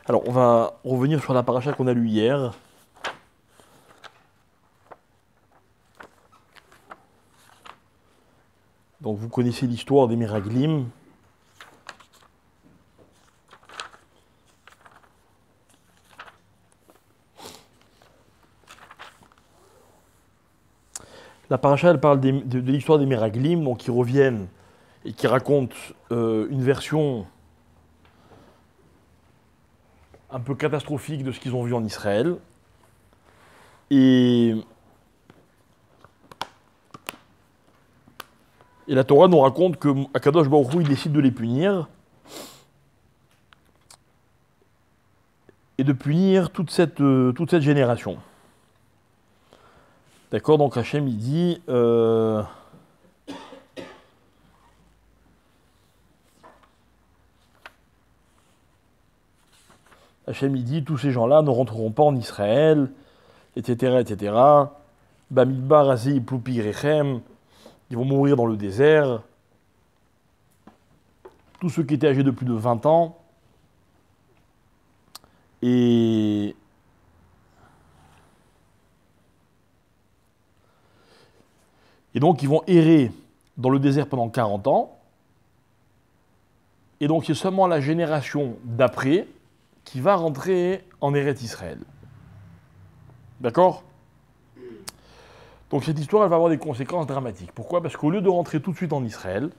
Alors, on va revenir sur la paracha qu'on a lue hier. Donc, vous connaissez l'histoire des Miraglim. La paracha, elle parle de l'histoire des Miraglim, donc qui reviennent et qui racontent une version un peu catastrophique de ce qu'ils ont vu en Israël. Et la Torah nous raconte que Akadosh Baruch Hu, il décide de les punir et de punir toute cette génération. D'accord, donc Hachem il dit Hachem il dit tous ces gens-là ne rentreront pas en Israël, etc., etc. Bamidbar Asi Ploupi Rechem, ils vont mourir dans le désert. Tous ceux qui étaient âgés de plus de 20 ans. Et donc, ils vont errer dans le désert pendant 40 ans. Et donc, c'est seulement la génération d'après qui va rentrer en Eretz Israël. D'accord ? Donc, cette histoire, elle va avoir des conséquences dramatiques. Pourquoi ? Parce qu'au lieu de rentrer tout de suite en Israël,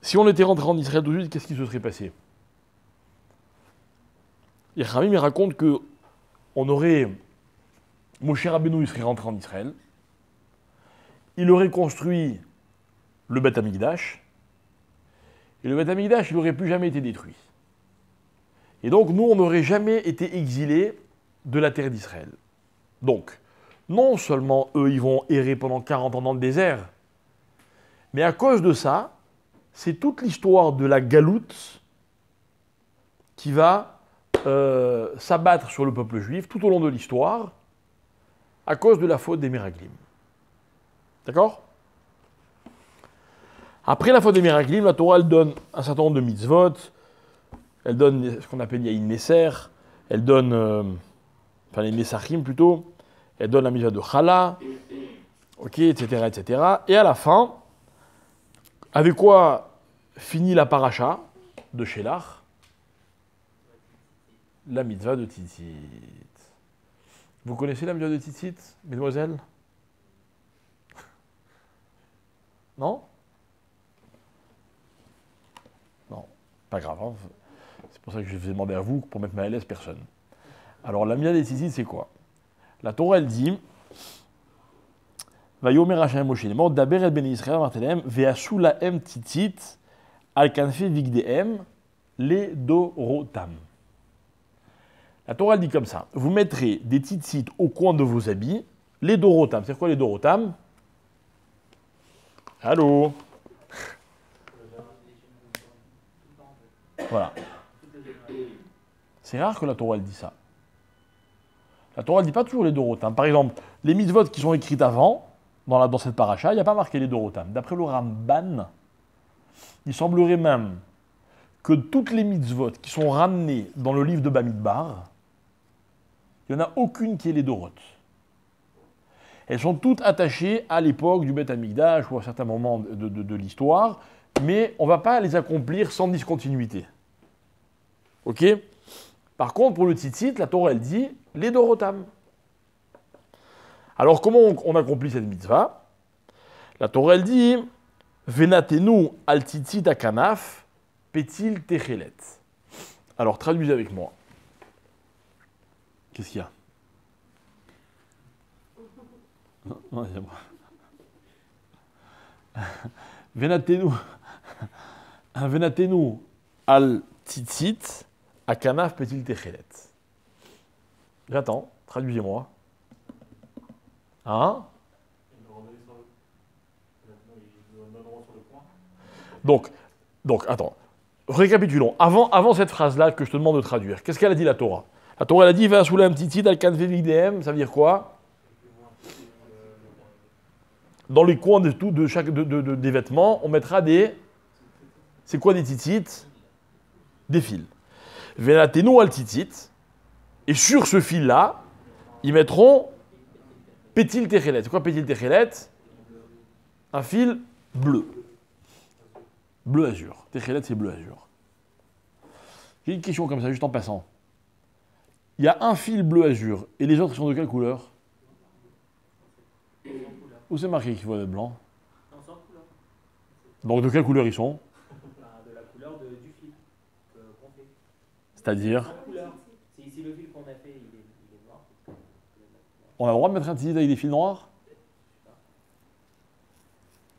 si on était rentré en Israël tout de suite, qu'est-ce qui se serait passé ? Et Khamim, il raconte que on aurait... Moshe Rabbeinu, il serait rentré en Israël. Il aurait construit le Beth Amikdash, et le Beth Amikdash, il n'aurait plus jamais été détruit. Et donc, nous, on n'aurait jamais été exilés de la terre d'Israël. Donc, non seulement eux, ils vont errer pendant 40 ans dans le désert, mais à cause de ça, c'est toute l'histoire de la galoute qui va s'abattre sur le peuple juif tout au long de l'histoire, à cause de la faute des Miraglim. D'accord ? Après la faute des Miraglim, la Torah, elle donne un certain nombre de mitzvot, elle donne ce qu'on appelle Yahin Neser, elle donne, enfin les Nesachim plutôt, elle donne la mitzvah de Chala, ok, etc., etc. Et à la fin, avec quoi finit la paracha de Shelach ? La mitzvah de Tzitzit. Vous connaissez la mitzvah de Tzitzit, mesdemoiselles ? Non ? Non, pas grave. Hein. C'est pour ça que je vais demander à vous, pour mettre mal à l'aise personne. Alors, la mitzvah des tzitzit, c'est quoi ? La Torah, elle dit Vayomer Hashem Moshe Lemor, Daber el Bnei Israël Martelem, Ve'ashu lahem tzitzit, al kanfei vigdehem, les dorotam. La Torah, elle dit comme ça vous mettrez des tzitzit au coin de vos habits, les dorotam. C'est quoi les dorotam ? Allô ? Voilà. C'est rare que la Torah elle dit ça. La Torah ne dit pas toujours les dorotam. Par exemple, les mitzvot qui sont écrites avant, dans cette paracha, il n'y a pas marqué les dorotam. D'après le Ramban, il semblerait même que toutes les mitzvot qui sont ramenées dans le livre de Bamidbar, il n'y en a aucune qui est les dorot. Elles sont toutes attachées à l'époque du Beth Amikdash ou à certains moments de l'histoire, mais on ne va pas les accomplir sans discontinuité. Ok ? Par contre, pour le tzitzit, la Torah, elle dit les dorotam. Alors, comment on accomplit cette mitzvah ? La Torah, elle dit venatenu al tzitzit akanaf petil techelet. Alors, traduisez avec moi. Qu'est-ce qu'il y a ? Non, c'est moi. Venatenu al tzitzit akanaf petil techelet. J'attends, traduisez-moi. Hein ? Donc, attends. Récapitulons. Avant cette phrase-là que je te demande de traduire, qu'est-ce qu'elle a dit la Torah ? La Torah, elle a dit va sous la tzitzit al kanfei vigdehem, ça veut dire quoi ? Dans les coins des vêtements, on mettra des... C'est quoi des tzitzit ? Des fils. Venatenu al tzitzit. Et sur ce fil-là, ils mettront pétil techelet. C'est quoi pétil techelet? Un fil bleu. Bleu azur. Techelet, c'est bleu azur. J'ai une question comme ça, juste en passant. Il y a un fil bleu azur, et les autres sont de quelle couleur? Où c'est marqué qu'il faut être blanc? Donc de quelle couleur ils sont? De la couleur du fil qu'on fait. C'est-à-dire? Si le fil qu'on a fait, il est noir. On a le droit de mettre un tzitzit avec des fils noirs?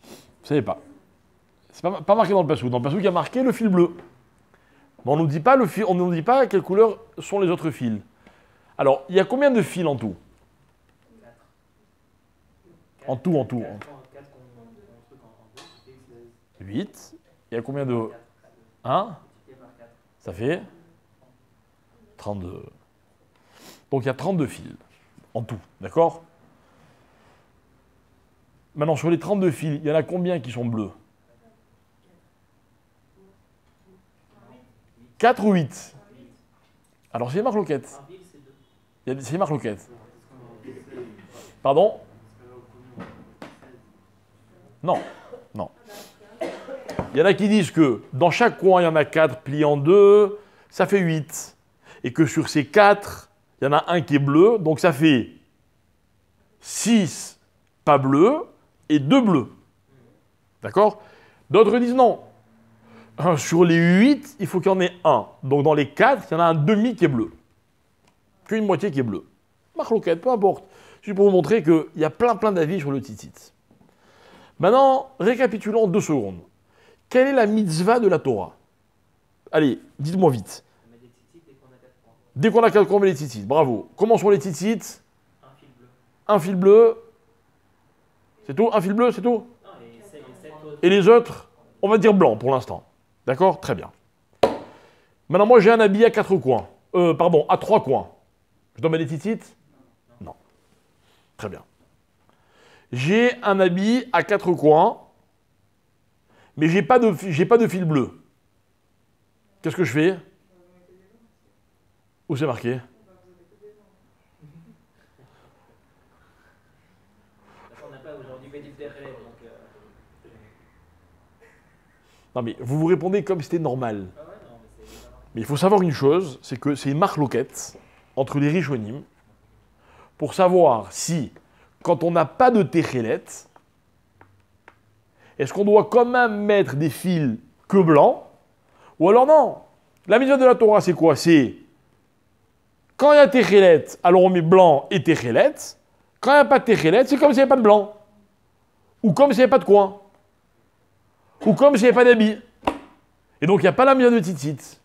Vous savez pas. C'est pas marqué dans le passouk. Dans le passouk, il y a marqué le fil bleu. Mais on ne nous dit pas on nous dit pas quelle couleur sont les autres fils. Alors, il y a combien de fils en tout? En tout. 8. Il y a combien de... 1? Ça fait 32. Donc il y a 32 fils en tout, d'accord? Maintenant, sur les 32 fils, il y en a combien qui sont bleus? 4 ou 8? Alors c'est marloquette. C'est marloquette. Pardon? Non. Il y en a qui disent que dans chaque coin, il y en a 4 pliés en 2, ça fait 8. Et que sur ces 4, il y en a un qui est bleu, donc ça fait 6 pas bleus et 2 bleus. D'accord? D'autres disent non. Sur les 8, il faut qu'il y en ait un. Donc dans les 4, il y en a un demi qui est bleu. Qu'une moitié qui est bleue. Marloquette, peu importe. Juste pour vous montrer qu'il y a plein d'avis sur le tzitzit. Maintenant, récapitulons 2 secondes. Quelle est la mitzvah de la Torah? Allez, dites-moi vite. Dès qu'on a 4 coins, on met les tzitzit. Bravo. Comment sont les tzitzit? Un fil bleu. C'est tout? Un fil bleu, c'est tout? Et les autres, on va dire blanc pour l'instant. D'accord? Très bien. Maintenant, moi, j'ai un habit à 4 coins. À 3 coins. Je dois mettre des tzitzit? Non. Très bien. J'ai un habit à 4 coins, mais j'ai pas de fil bleu. Qu'est-ce que je fais? Où c'est marqué? On n'a pas aujourd'hui petit déchet, donc... Non mais vous répondez comme si c'était normal. Ah ouais, non, mais c'est... Mais il faut savoir une chose, c'est que c'est une marloquette entre les rishonim pour savoir si, quand on n'a pas de techelet, est-ce qu'on doit quand même mettre des fils que blancs, ou alors non. La mitzvah de la Torah, c'est quoi? C'est quand il y a techelet, alors on met blanc et techelet. Quand il n'y a pas de techelet, c'est comme s'il n'y avait pas de blanc. Ou comme s'il n'y avait pas de coin. Ou comme s'il n'y avait pas d'habit. Et donc il n'y a pas la mitzvah de tzitzit.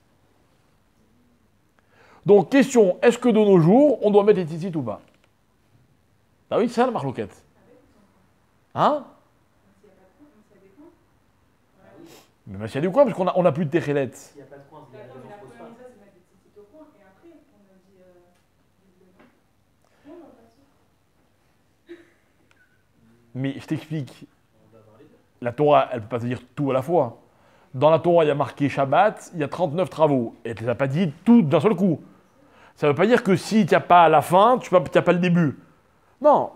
Donc question, est-ce que de nos jours, on doit mettre les tzitzit ou pas? Ah oui, c'est ça la marloquette. Hein? Mais s'il y a du coin, parce qu'on n'a plus de techelet. S'il n'y a pas de coin, il y a D'accord, mais la première mitzvah, c'est mettre des tzitzit au coin, et après, on a dit... Non, pas sûr. Mais je t'explique. La Torah, elle ne peut pas te dire tout à la fois. Dans la Torah, il y a marqué Shabbat, il y a 39 travaux. Et elle ne te l'a pas dit tout d'un seul coup. Ça ne veut pas dire que si tu n'as pas la fin, tu n'as pas le début. Non.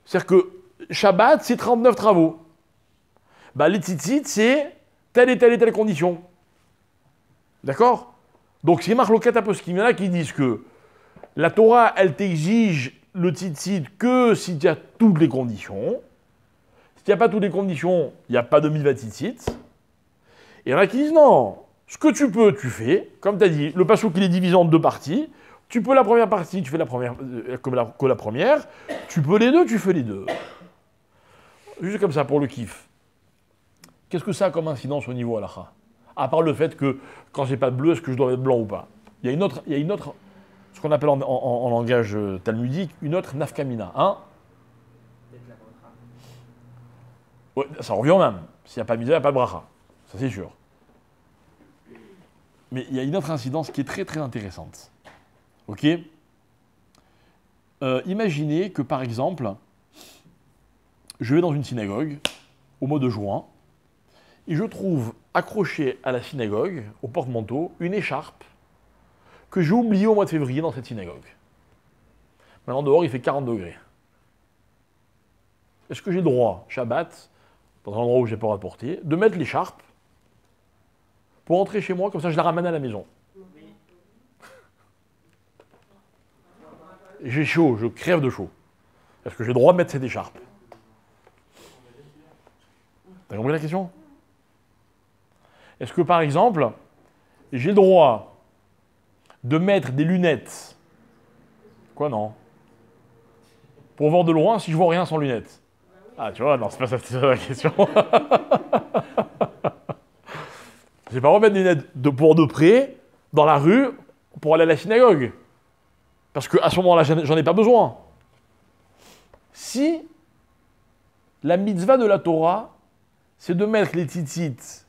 C'est-à-dire que Shabbat, c'est 39 travaux. Bah, les tzitzit, c'est telle et telle condition. D'accord? Donc, c'est marloquette aposkim. Il y en a qui disent que la Torah, elle t'exige le tzitzit que si tu as toutes les conditions. Si tu n'as pas toutes les conditions, il n'y a pas de mitzvah tzitzit. Et il y en a qui disent non, ce que tu peux, tu fais. Comme tu as dit, le passouk, il est divisé en 2 parties. Tu peux la première partie, tu fais la première que la première. Tu peux les deux, tu fais les deux. Juste comme ça, pour le kiff. Qu'est-ce que ça a comme incidence au niveau halakha? À part le fait que quand j'ai pas de bleu, est-ce que je dois être blanc ou pas? Il y a une autre, ce qu'on appelle en langage talmudique, une autre nafkamina. Hein? Ouais, ça revient au même. S'il n'y a pas de misère, il n'y a pas de bracha. Ça, c'est sûr. Mais il y a une autre incidence qui est très très intéressante. Ok? Imaginez que par exemple, je vais dans une synagogue au mois de juin et je trouve accroché à la synagogue, au porte-manteau, une écharpe que j'ai oublié au mois de février dans cette synagogue. Maintenant, dehors, il fait 40 degrés. Est-ce que j'ai le droit, Shabbat, dans un endroit où je n'ai pas le droit de porter, de mettre l'écharpe pour rentrer chez moi, comme ça je la ramène à la maison? J'ai chaud, je crève de chaud. Est-ce que j'ai le droit de mettre cette écharpe? T'as compris la question? Est-ce que, par exemple, j'ai le droit de mettre des lunettes? Quoi, non? Pour voir de loin si je vois rien sans lunettes. Ah, tu vois, non, c'est pas ça, c'est ça la question. J'ai pas le droit de mettre des lunettes pour de près, dans la rue, pour aller à la synagogue. Parce qu'à ce moment-là, j'en ai pas besoin. Si la mitzvah de la Torah, c'est de mettre les tzitzit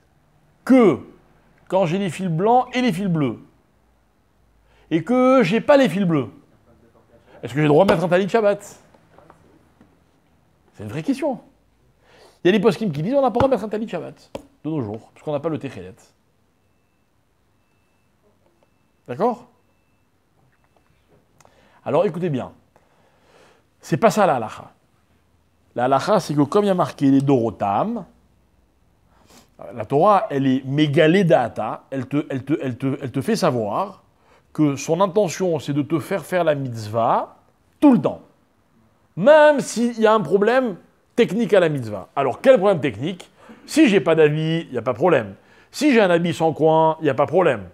que quand j'ai les fils blancs et les fils bleus, et que j'ai pas les fils bleus, est-ce que j'ai le droit de mettre un talit Shabbat? C'est une vraie question. Il y a des poskim qui disent on n'a pas le droit de mettre un talit Shabbat de nos jours, parce qu'on n'a pas le Techelet. D'accord? Alors écoutez bien, c'est pas ça la halacha. La halacha, c'est que comme il y a marqué les Dorotam, la Torah, elle est mégalée data, elle te fait savoir que son intention, c'est de te faire la mitzvah tout le temps. Même s'il y a un problème technique à la mitzvah. Alors, quel problème technique? Si j'ai pas d'habit, il n'y a pas de problème. Si j'ai un habit sans coin, il n'y a pas de problème.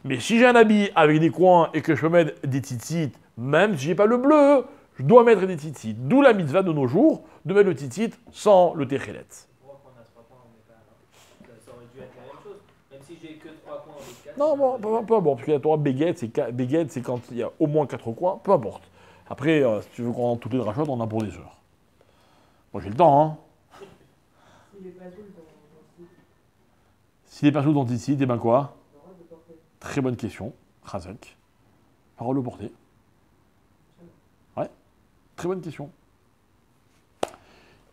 Mais si j'ai un habit avec des coins et que je peux mettre des tzitzit, même si j'ai pas le bleu, je dois mettre des tzitzit. D'où la mitzvah de nos jours, de mettre le tzitzit sans le techelet. Pourquoi qu'on a 3 points, on met pas alors? Ça aurait dû être la même chose. Même si j'ai que 3 points au lieu de 4. Non, bon, peu importe, parce que la Torah Béguet, c'est quand il y a au moins 4 coins, peu importe. Après, si tu veux qu'on rentre toutes les drachotes, on a pour des heures. Moi, j'ai le temps, hein. S'il est pas jour dans le S'il n'est pas sous dans tzitzit, eh ben quoi? Très bonne question. Chazak. Parole au porté. Ouais. Très bonne question.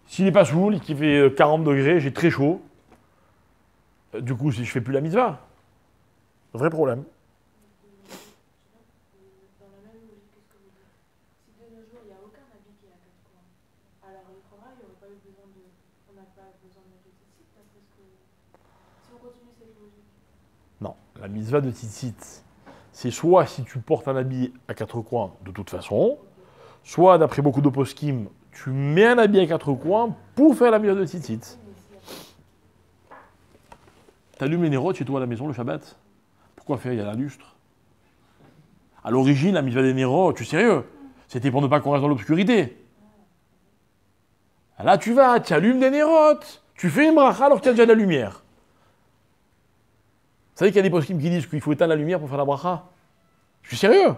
S'il n'est pas sous, qu'il fait 40 degrés, j'ai très chaud. Du coup, si je fais plus la mitzvah. Vrai problème. Dans la même logique que ce que vous dites. Si de nos jours, il n'y a aucun habit qui a 4 coins, alors le travail, il n'y aurait pas eu besoin de. On n'a pas besoin de mettre le tzitzit, parce que. Si on continue cette logique. Non. La mitzvah de tzitzit, c'est soit si tu portes un habit à 4 coins de toute façon, soit d'après beaucoup de poskim, tu mets un habit à 4 coins pour faire la mitzvah de tzitzit. T'allumes les nérotes chez toi à la maison le Shabbat. Pourquoi faire? Il y a la lustre. À l'origine, la mitzvah des nérotes, tu es sérieux? C'était pour ne pas qu'on reste dans l'obscurité. Là, tu vas, tu allumes des nérotes. Tu fais une bracha alors qu'il y a déjà de la lumière. Vous savez qu'il y a des poskim qui disent qu'il faut éteindre la lumière pour faire la bracha? Je suis sérieux?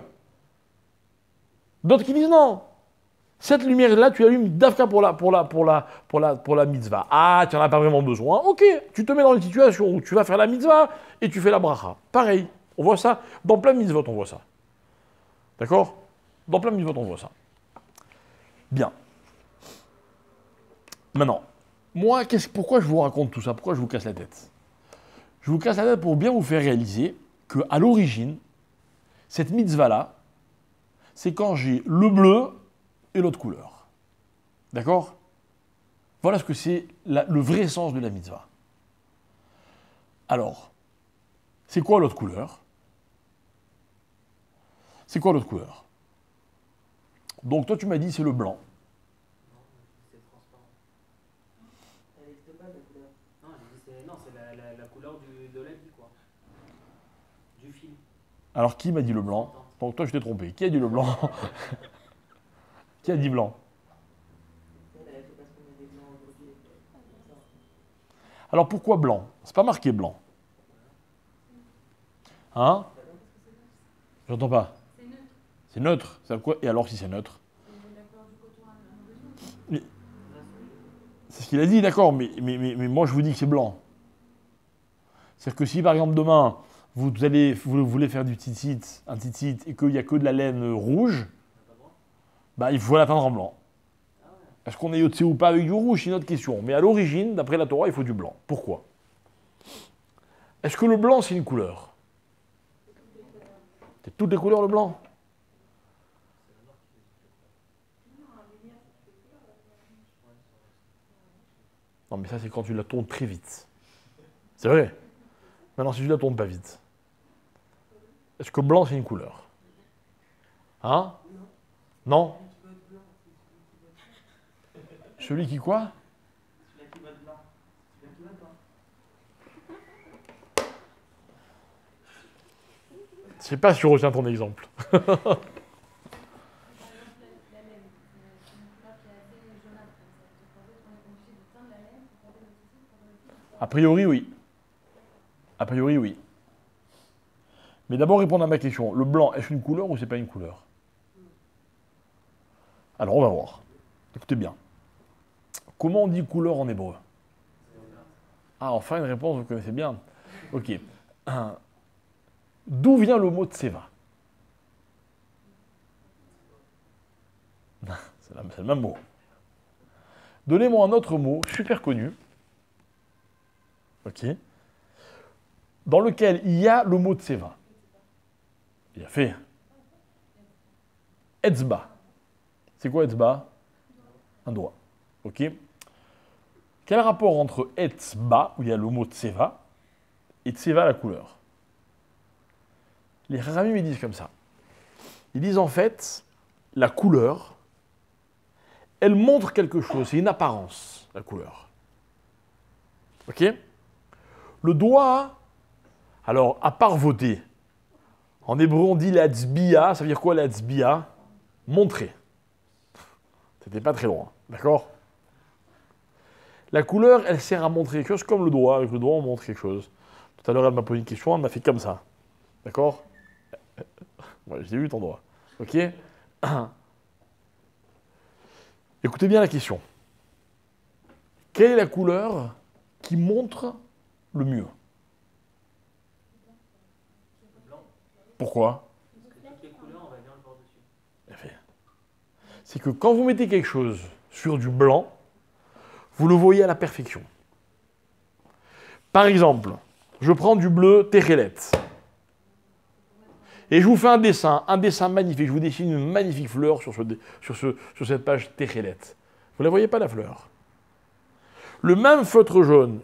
D'autres qui disent non. Cette lumière-là, tu allumes d'afka pour la mitzvah. Ah, tu n'en as pas vraiment besoin. Ok, tu te mets dans une situation où tu vas faire la mitzvah et tu fais la bracha. Pareil, on voit ça. Dans plein de mitzvot, on voit ça. D'accord? Dans plein de mitzvot, on voit ça. Bien. Maintenant, moi, pourquoi je vous raconte tout ça? Pourquoi je vous casse la tête? Je vous casse la tête pour bien vous faire réaliser qu'à l'origine, cette mitzvah-là, c'est quand j'ai le bleu et l'autre couleur. D'accord? Voilà ce que c'est le vrai sens de la mitzvah. Alors, c'est quoi l'autre couleur? C'est quoi l'autre couleur? Donc toi tu m'as dit c'est le blanc. C'est transparent. Elle n'existe pas, la couleur. Non, c'est la couleur de l'habit, quoi. Du fil. Alors qui m'a dit le blanc? Donc toi je t'ai trompé. Qui a dit le blanc? Qui a dit blanc? Alors pourquoi blanc? C'est pas marqué blanc. Hein? J'entends pas. C'est neutre. C'est quoi? Et alors si c'est neutre? C'est ce qu'il a dit, d'accord, mais moi je vous dis que c'est blanc. C'est-à-dire que si par exemple demain vous voulez faire du tzitzit, un tzitzit, et qu'il n'y a que de la laine rouge, bah il faut l'atteindre en blanc. Est-ce qu'on est yotse ou pas avec du rouge? C'est une autre question. Mais à l'origine, d'après la Torah, il faut du blanc. Pourquoi? Est-ce que le blanc c'est une couleur? C'est toutes les couleurs le blanc. Non, mais ça, c'est quand tu la tournes très vite. C'est vrai. Maintenant, si tu la tournes pas vite. Est-ce que blanc, c'est une couleur? Hein? Non? Celui qui quoi? Celui qui va de blanc. Celui qui va blanc. Je sais pas si je retiens ton exemple. A priori, oui. A priori, oui. Mais d'abord, répondre à ma question. Le blanc, est-ce une couleur ou c'est pas une couleur? Alors, on va voir. Écoutez bien. Comment on dit couleur en hébreu? Ah, enfin, une réponse, vous connaissez bien. Ok. D'où vient le mot tseva? C'est le même mot. Donnez-moi un autre mot super connu. Ok. Dans lequel il y a le mot tseva. Il a fait. Etzba. C'est quoi etzba? Un doigt. Ok. Quel rapport entre etzba, où il y a le mot tseva, et tseva, la couleur? Les Chachamim, ils disent comme ça. Ils disent en fait, la couleur, elle montre quelque chose, c'est une apparence, la couleur. Ok? Le doigt, alors, à part voter, en hébreu, on dit la tzbiya, ça veut dire quoi la tzbiya? Montrer. C'était pas très loin, d'accord? La couleur, elle sert à montrer quelque chose comme le doigt. Avec le doigt, on montre quelque chose. Tout à l'heure, elle m'a posé une question, elle m'a fait comme ça. D'accord? Ouais, j'ai vu ton doigt. Ok? Écoutez bien la question. Quelle est la couleur qui montre le mieux? Pourquoi? Parce que toutes les couleurs, on va bien le voir dessus. Bien fait. C'est que quand vous mettez quelque chose sur du blanc, vous le voyez à la perfection. Par exemple, je prends du bleu Techelet. Et je vous fais un dessin magnifique. Je vous dessine une magnifique fleur sur cette page Techelet. Vous ne la voyez pas, la fleur? Le même feutre jaune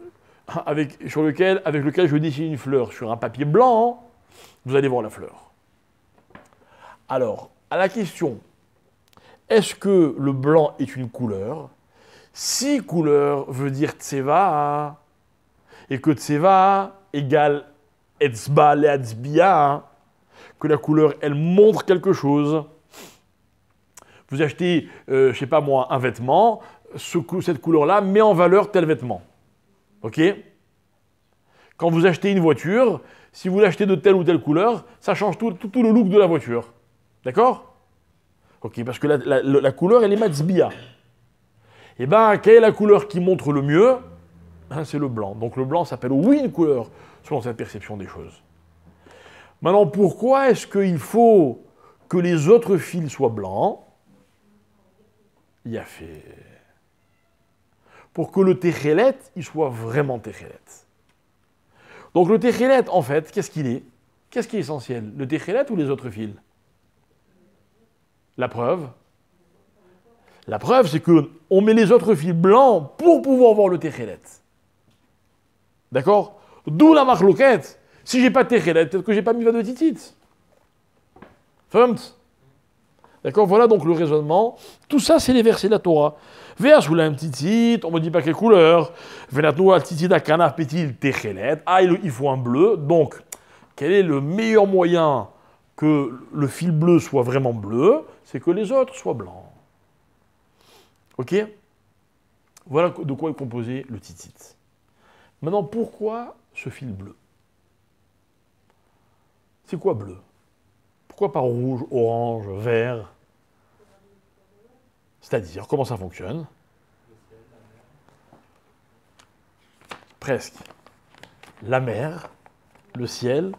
avec lequel je dessine une fleur sur un papier blanc, vous allez voir la fleur. Alors, à la question, est-ce que le blanc est une couleur? Si couleur veut dire tseva, et que tseva égale etzba leatzbia, que la couleur, elle montre quelque chose. Vous achetez, je sais pas moi, un vêtement, cette couleur-là met en valeur tel vêtement. Ok? Quand vous achetez une voiture, si vous l'achetez de telle ou telle couleur, ça change tout le look de la voiture. D'accord? Ok, parce que la couleur, elle est matzbia. Eh bien, quelle est la couleur qui montre le mieux? C'est le blanc. Donc le blanc s'appelle oui une couleur, selon cette perception des choses. Maintenant, pourquoi est-ce qu'il faut que les autres fils soient blancs? Il y a fait... Pour que le Techelet, il soit vraiment Techelet. Donc le Techelet, en fait, qu'est-ce qu'il est? Qu'est-ce qui est essentiel? Le Techelet ou les autres fils? La preuve? La preuve, c'est qu'on met les autres fils blancs pour pouvoir voir le Techelet. D'accord? D'où la marloquette. Si j'ai pas de Techelet, peut-être que j'ai pas mis de titit. Fumt. D'accord? Voilà donc le raisonnement. Tout ça, c'est les versets de la Torah. Vers sous la titit, on me dit pas quelle couleur. Venatnu al titit akana petit Techelet. Ah, il faut un bleu. Donc, quel est le meilleur moyen que le fil bleu soit vraiment bleu? C'est que les autres soient blancs. Ok? Voilà de quoi est composé le titit. Maintenant, pourquoi ce fil bleu? C'est quoi bleu? Pourquoi pas rouge, orange, vert? C'est-à-dire, comment ça fonctionne? Presque. La mer, le ciel,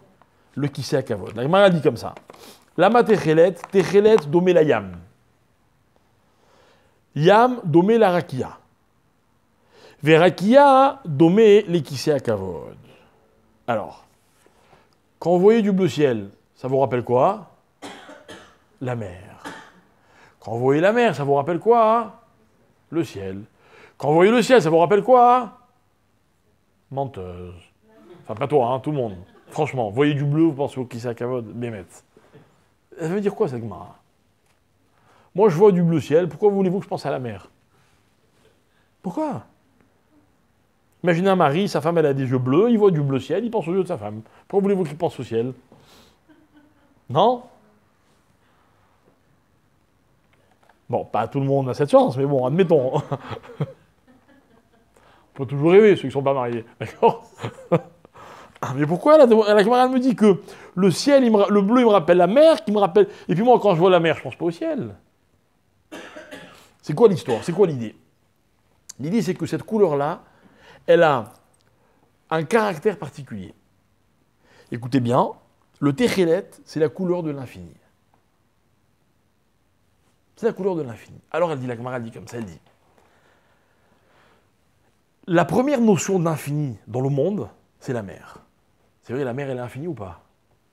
le kissé à kavod. La Gemara dit comme ça. Lama techelet, techelet domé la yam. Yam domé la rakia. Verakia domé les kissé à kavod. Alors, quand vous voyez du bleu ciel, ça vous rappelle quoi? La mer. Quand vous voyez la mer, ça vous rappelle quoi? Le ciel. Quand vous voyez le ciel, ça vous rappelle quoi? Menteuse. Enfin, pas toi, hein, tout le monde. Franchement, vous voyez du bleu, vous pensez au Kisakavod, Bémet. Ça veut dire quoi, cette Gemara? Moi, je vois du bleu ciel, pourquoi voulez-vous que je pense à la mer? Pourquoi? Imaginez un mari, sa femme, elle a des yeux bleus, il voit du bleu ciel, il pense aux yeux de sa femme. Pourquoi voulez-vous qu'il pense au ciel? Non? Bon, pas tout le monde a cette chance, mais bon, admettons. On peut toujours rêver, ceux qui ne sont pas mariés. D'accord? Mais pourquoi la Gemara me dit que le ciel, le bleu, il me rappelle la mer, qui me rappelle... Et puis moi, quand je vois la mer, je pense pas au ciel. C'est quoi l'histoire? C'est quoi l'idée? L'idée, c'est que cette couleur-là, elle a un caractère particulier. Écoutez bien, le Techelet, c'est la couleur de l'infini. C'est la couleur de l'infini. Alors, la Gemara dit comme ça, elle dit. La première notion d'infini dans le monde, c'est la mer. C'est vrai, la mer, elle est infinie ou pas?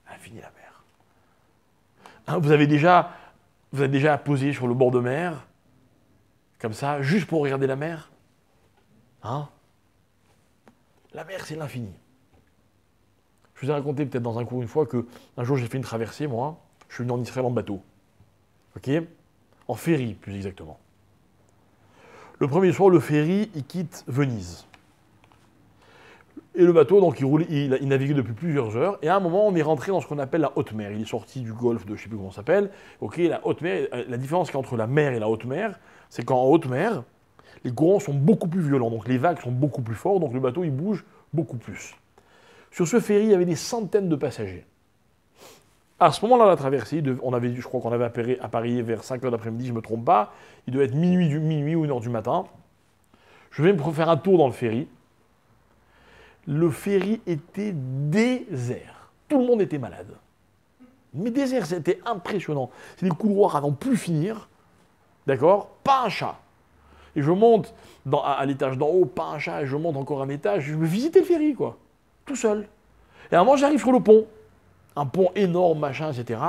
Infinie, la mer. Hein, vous avez déjà posé sur le bord de mer, comme ça, juste pour regarder la mer? Hein? La mer, c'est l'infini. Je vous ai raconté peut-être dans un cours une fois qu'un jour, j'ai fait une traversée, moi. Je suis venu en Israël en bateau. Ok? En ferry, plus exactement. Le premier soir, le ferry, il quitte Venise. Et le bateau, donc, il naviguait depuis plusieurs heures. Et à un moment, on est rentré dans ce qu'on appelle la haute mer. Il est sorti du golfe de, je ne sais plus comment ça s'appelle. Ok, la haute mer, la différence qu'il y a entre la mer et la haute mer, c'est qu'en haute mer, les courants sont beaucoup plus violents. Donc, les vagues sont beaucoup plus fortes. Donc, le bateau, il bouge beaucoup plus. Sur ce ferry, il y avait des centaines de passagers. À ce moment-là, la traversée, je crois qu'on avait appareillé vers 5h d'après-midi, je ne me trompe pas. Il devait être minuit ou 1h du matin. Je vais me faire un tour dans le ferry. Le ferry était désert. Tout le monde était malade. Mais désert, c'était impressionnant. C'est des couloirs à n'en plus finir. D'accord? Pas un chat. Et je monte à l'étage d'en haut, pas un chat, et je monte encore un étage. Je me visitais le ferry, quoi. Tout seul. Et à un moment, j'arrive sur le pont. Un pont énorme, machin, etc.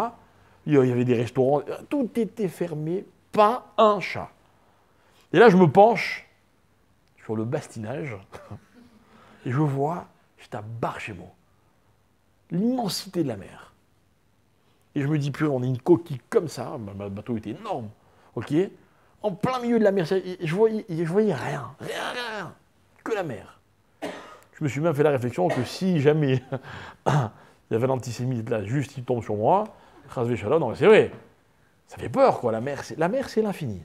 Il y avait des restaurants. Tout était fermé. Pas un chat. Et là, je me penche sur le bastinage. Et je vois, j'étais à Barchemo, l'immensité de la mer. Et je me dis, purée, on est une coquille comme ça, le bateau était énorme, ok, en plein milieu de la mer, je voyais rien, que la mer. Je me suis même fait la réflexion que si jamais il y avait l'antisémite là, juste il tombe sur moi, Chasvé Shalom, non mais c'est vrai, ça fait peur quoi, la mer c'est l'infini.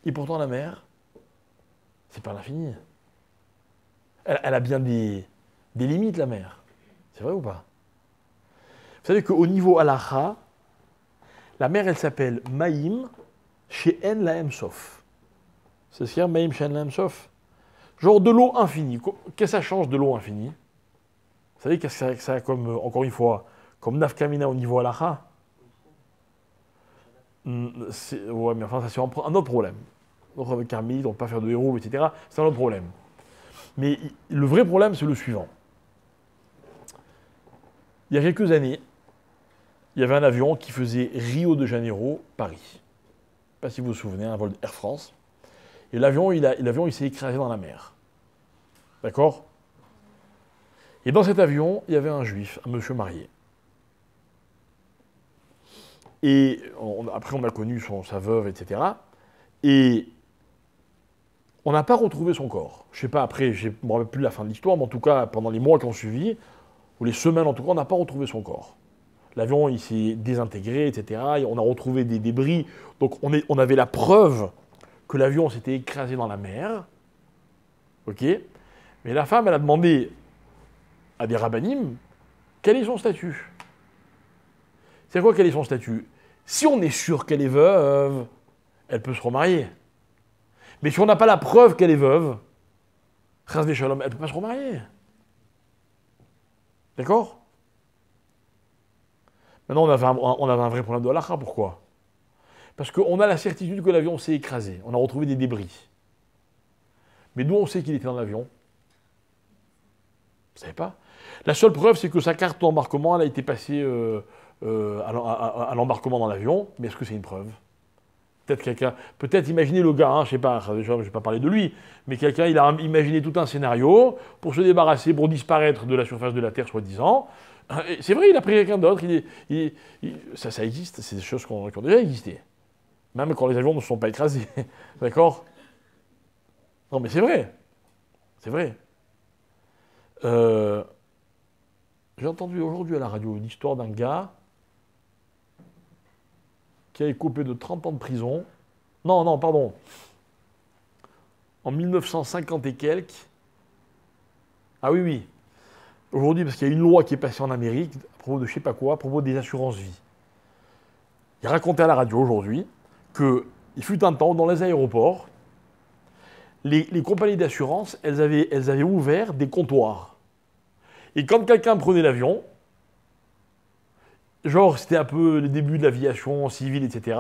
Et pourtant la mer, c'est pas l'infini. Elle a bien des limites, la mer. C'est vrai ou pas? Vous savez qu'au niveau halakha, la mer, elle s'appelle Maïm She'en Lahem Sof. C'est ce qu'il y a, Maïm She'en Lahem Sof? Genre de l'eau infinie. Qu'est-ce que ça change de l'eau infinie? Vous savez qu'est-ce que ça a comme, encore une fois, comme nafkamina au niveau halakha? Ouais, mais enfin, ça c'est un autre problème. Notre karmite, on ne peut pas faire de héros, etc. C'est un autre problème. Mais le vrai problème, c'est le suivant. Il y a quelques années, il y avait un avion qui faisait Rio de Janeiro-Paris. Je ne sais pas si vous vous souvenez, un vol d'Air France. Et l'avion, il s'est écrasé dans la mer. D'accord? Et dans cet avion, il y avait un juif, un monsieur marié. Et après, on a connu sa veuve, etc. Et on n'a pas retrouvé son corps. Je ne sais pas, après, je ne me rappelle plus la fin de l'histoire, mais en tout cas, pendant les mois qui ont suivi, ou les semaines en tout cas, on n'a pas retrouvé son corps. L'avion, il s'est désintégré, etc. Et on a retrouvé des débris. Donc, on avait la preuve que l'avion s'était écrasé dans la mer. OK? Mais la femme, elle a demandé à des rabbinim quel est son statut. C'est quoi quel est son statut? Si on est sûr qu'elle est veuve, elle peut se remarier. Mais si on n'a pas la preuve qu'elle est veuve, Chasvé Shalom, elle ne peut pas se remarier. D'accord? Maintenant, on avait un vrai problème de halakha. Pourquoi? Parce qu'on a la certitude que l'avion s'est écrasé. On a retrouvé des débris. Mais d'où on sait qu'il était dans l'avion? Vous ne savez pas? La seule preuve, c'est que sa carte d'embarquement, elle a été passée à l'embarquement dans l'avion. Mais est-ce que c'est une preuve? Peut-être imaginez le gars, hein, je sais pas, je ne vais pas parler de lui, mais quelqu'un, il a imaginé tout un scénario pour se débarrasser, pour disparaître de la surface de la Terre, soi-disant. C'est vrai, il a pris quelqu'un d'autre, ça existe, c'est des choses qui ont déjà existé. Même quand les avions ne se sont pas écrasés, d'accord? Non, mais c'est vrai. C'est vrai. J'ai entendu aujourd'hui à la radio une histoire d'un gars qui a été coupé de 30 ans de prison. Non, pardon. En 1950 et quelques. Ah oui. Aujourd'hui, parce qu'il y a une loi qui est passée en Amérique, à propos de je sais pas quoi, à propos des assurances vie. Il racontait à la radio aujourd'hui qu'il fut un temps, dans les aéroports, les compagnies d'assurance, elles avaient ouvert des comptoirs. Et quand quelqu'un prenait l'avion, genre c'était un peu les débuts de l'aviation civile, etc.,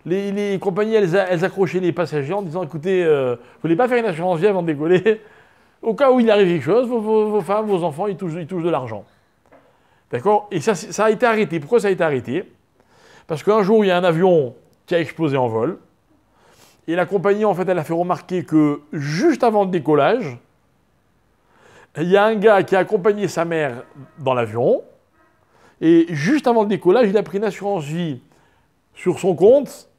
les compagnies, elles accrochaient les passagers en disant, écoutez, vous voulez pas faire une assurance vie avant de décoller? Au cas où il arrive quelque chose, vos femmes, vos enfants, ils touchent de l'argent. D'accord? Et ça a été arrêté. Pourquoi ça a été arrêté? Parce qu'un jour, il y a un avion qui a explosé en vol. Et la compagnie, en fait, elle a fait remarquer que juste avant le décollage, il y a un gars qui a accompagné sa mère dans l'avion. Et juste avant le décollage, il a pris une assurance vie sur son compte,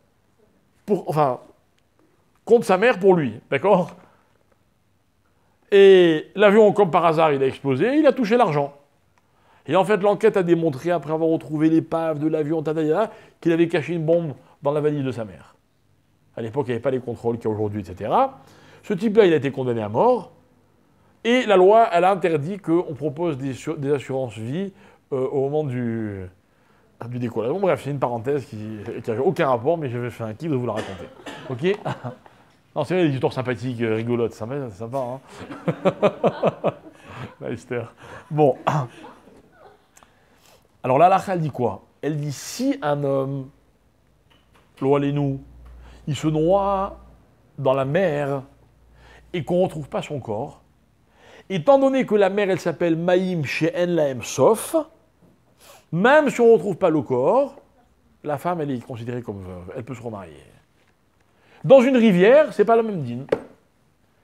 contre sa mère pour lui. D'accord? Et l'avion, comme par hasard, il a explosé, il a touché l'argent. Et en fait, l'enquête a démontré, après avoir retrouvé l'épave de l'avion, qu'il avait caché une bombe dans la valise de sa mère. À l'époque, il n'y avait pas les contrôles qu'il y a aujourd'hui, etc. Ce type-là, il a été condamné à mort. Et la loi, elle a interdit qu'on propose des assurances vie au moment du décollage. Bon, bref, c'est une parenthèse qui n'a aucun rapport, mais je vais faire un kiff de vous la raconter. Ok? Non, c'est vrai, des histoires sympathiques, rigolotes, c'est sympa, hein? Leicester. Bon. Alors là, la elle dit quoi? Elle dit, si un homme, loi les nous, il se noie dans la mer et qu'on ne retrouve pas son corps, étant donné que la mer, elle s'appelle Maïm She'en Lahem Sof, même si on ne retrouve pas le corps, la femme, elle est considérée comme veuve, elle peut se remarier. Dans une rivière, c'est pas la même dîme.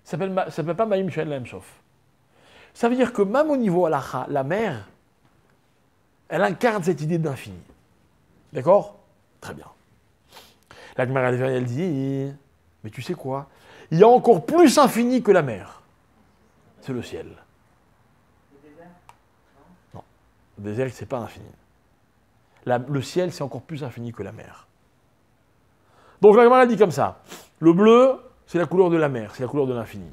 Ça s'appelle pas Maïm She'en Lahem Sof. Ça veut dire que même au niveau halakha, la mer, elle incarne cette idée d'infini. D'accord? Très bien. La Gemara elle dit, mais tu sais quoi? Il y a encore plus infini que la mer. C'est le ciel. Le désert? Non. Le désert, c'est pas infini. Le ciel, c'est encore plus infini que la mer. Donc la Gemara dit comme ça. Le bleu, c'est la couleur de la mer, c'est la couleur de l'infini.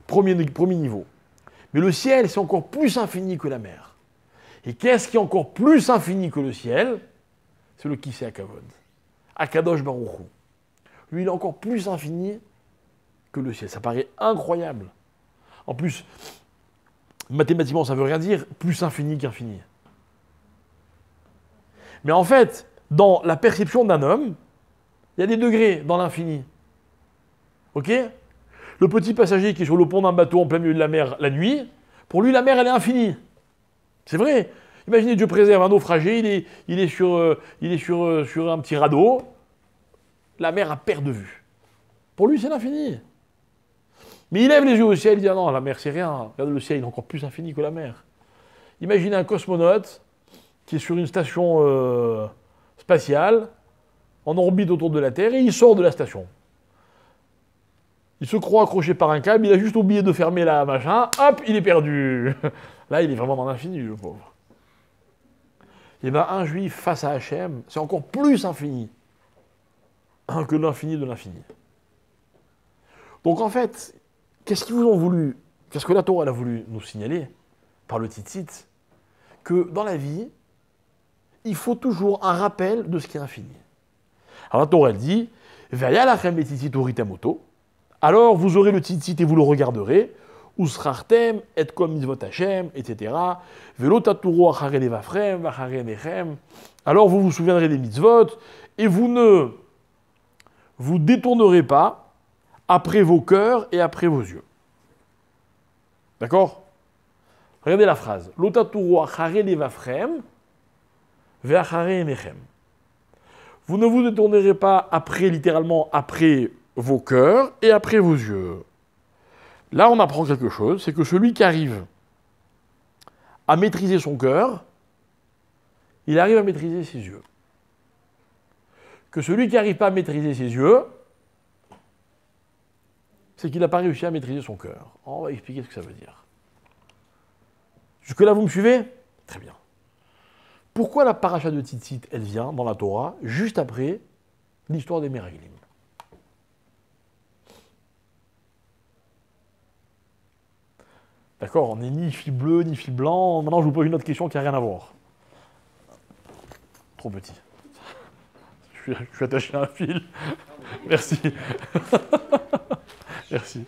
Premier niveau. Mais le ciel, c'est encore plus infini que la mer. Et qu'est-ce qui est encore plus infini que le ciel? C'est le Kisei Akavod. Akadosh Baruch Hu. Lui, il est encore plus infini que le ciel. Ça paraît incroyable. En plus, mathématiquement, ça ne veut rien dire, plus infini qu'infini. Mais en fait, dans la perception d'un homme, il y a des degrés dans l'infini. Ok? Le petit passager qui est sur le pont d'un bateau en plein milieu de la mer la nuit, pour lui, la mer, elle est infinie. C'est vrai. Imaginez, Dieu préserve un naufragé, il est sur un petit radeau, la mer a perte de vue. Pour lui, c'est l'infini. Mais il lève les yeux au ciel, il dit, ah non, la mer, c'est rien. Regarde le ciel, il est encore plus infini que la mer. Imaginez un cosmonaute qui est sur une station spatiale, en orbite autour de la Terre, et il sort de la station. Il se croit accroché par un câble, il a juste oublié de fermer la machin, hop, il est perdu. Là, il est vraiment dans l'infini, le pauvre. Et bien, un juif face à Hachem, c'est encore plus infini que l'infini de l'infini. Donc en fait, qu'est-ce qu'ils vous ont voulu, qu'est-ce que la Torah elle a voulu nous signaler par le tzitzit? Que dans la vie, il faut toujours un rappel de ce qui est infini. Alors la Torah elle dit, Vayalachem et tzitzit oritamoto, alors vous aurez le tzitzit et vous le regarderez, Usrartem, et kom mitzvot Hashem, etc. Velo taturo achare levafrem, vachare nechem. Alors vous vous souviendrez des mitzvot, et vous ne vous détournerez pas après vos cœurs et après vos yeux. D'accord? Regardez la phrase. Lotaturu achare levavchem ve'achare enechem. Vous ne vous détournerez pas après, littéralement, après vos cœurs et après vos yeux. Là, on apprend quelque chose, c'est que celui qui arrive à maîtriser son cœur, il arrive à maîtriser ses yeux. Que celui qui n'arrive pas à maîtriser ses yeux, c'est qu'il n'a pas réussi à maîtriser son cœur. On va expliquer ce que ça veut dire. Jusque-là, vous me suivez? Très bien. Pourquoi la paracha de Tzitzit, elle vient dans la Torah, juste après l'histoire des Meraglim? D'accord, on n'est ni fil bleu, ni fil blanc. Maintenant, je vous pose une autre question qui n'a rien à voir. Trop petit. Je suis attaché à un fil. Merci. Merci.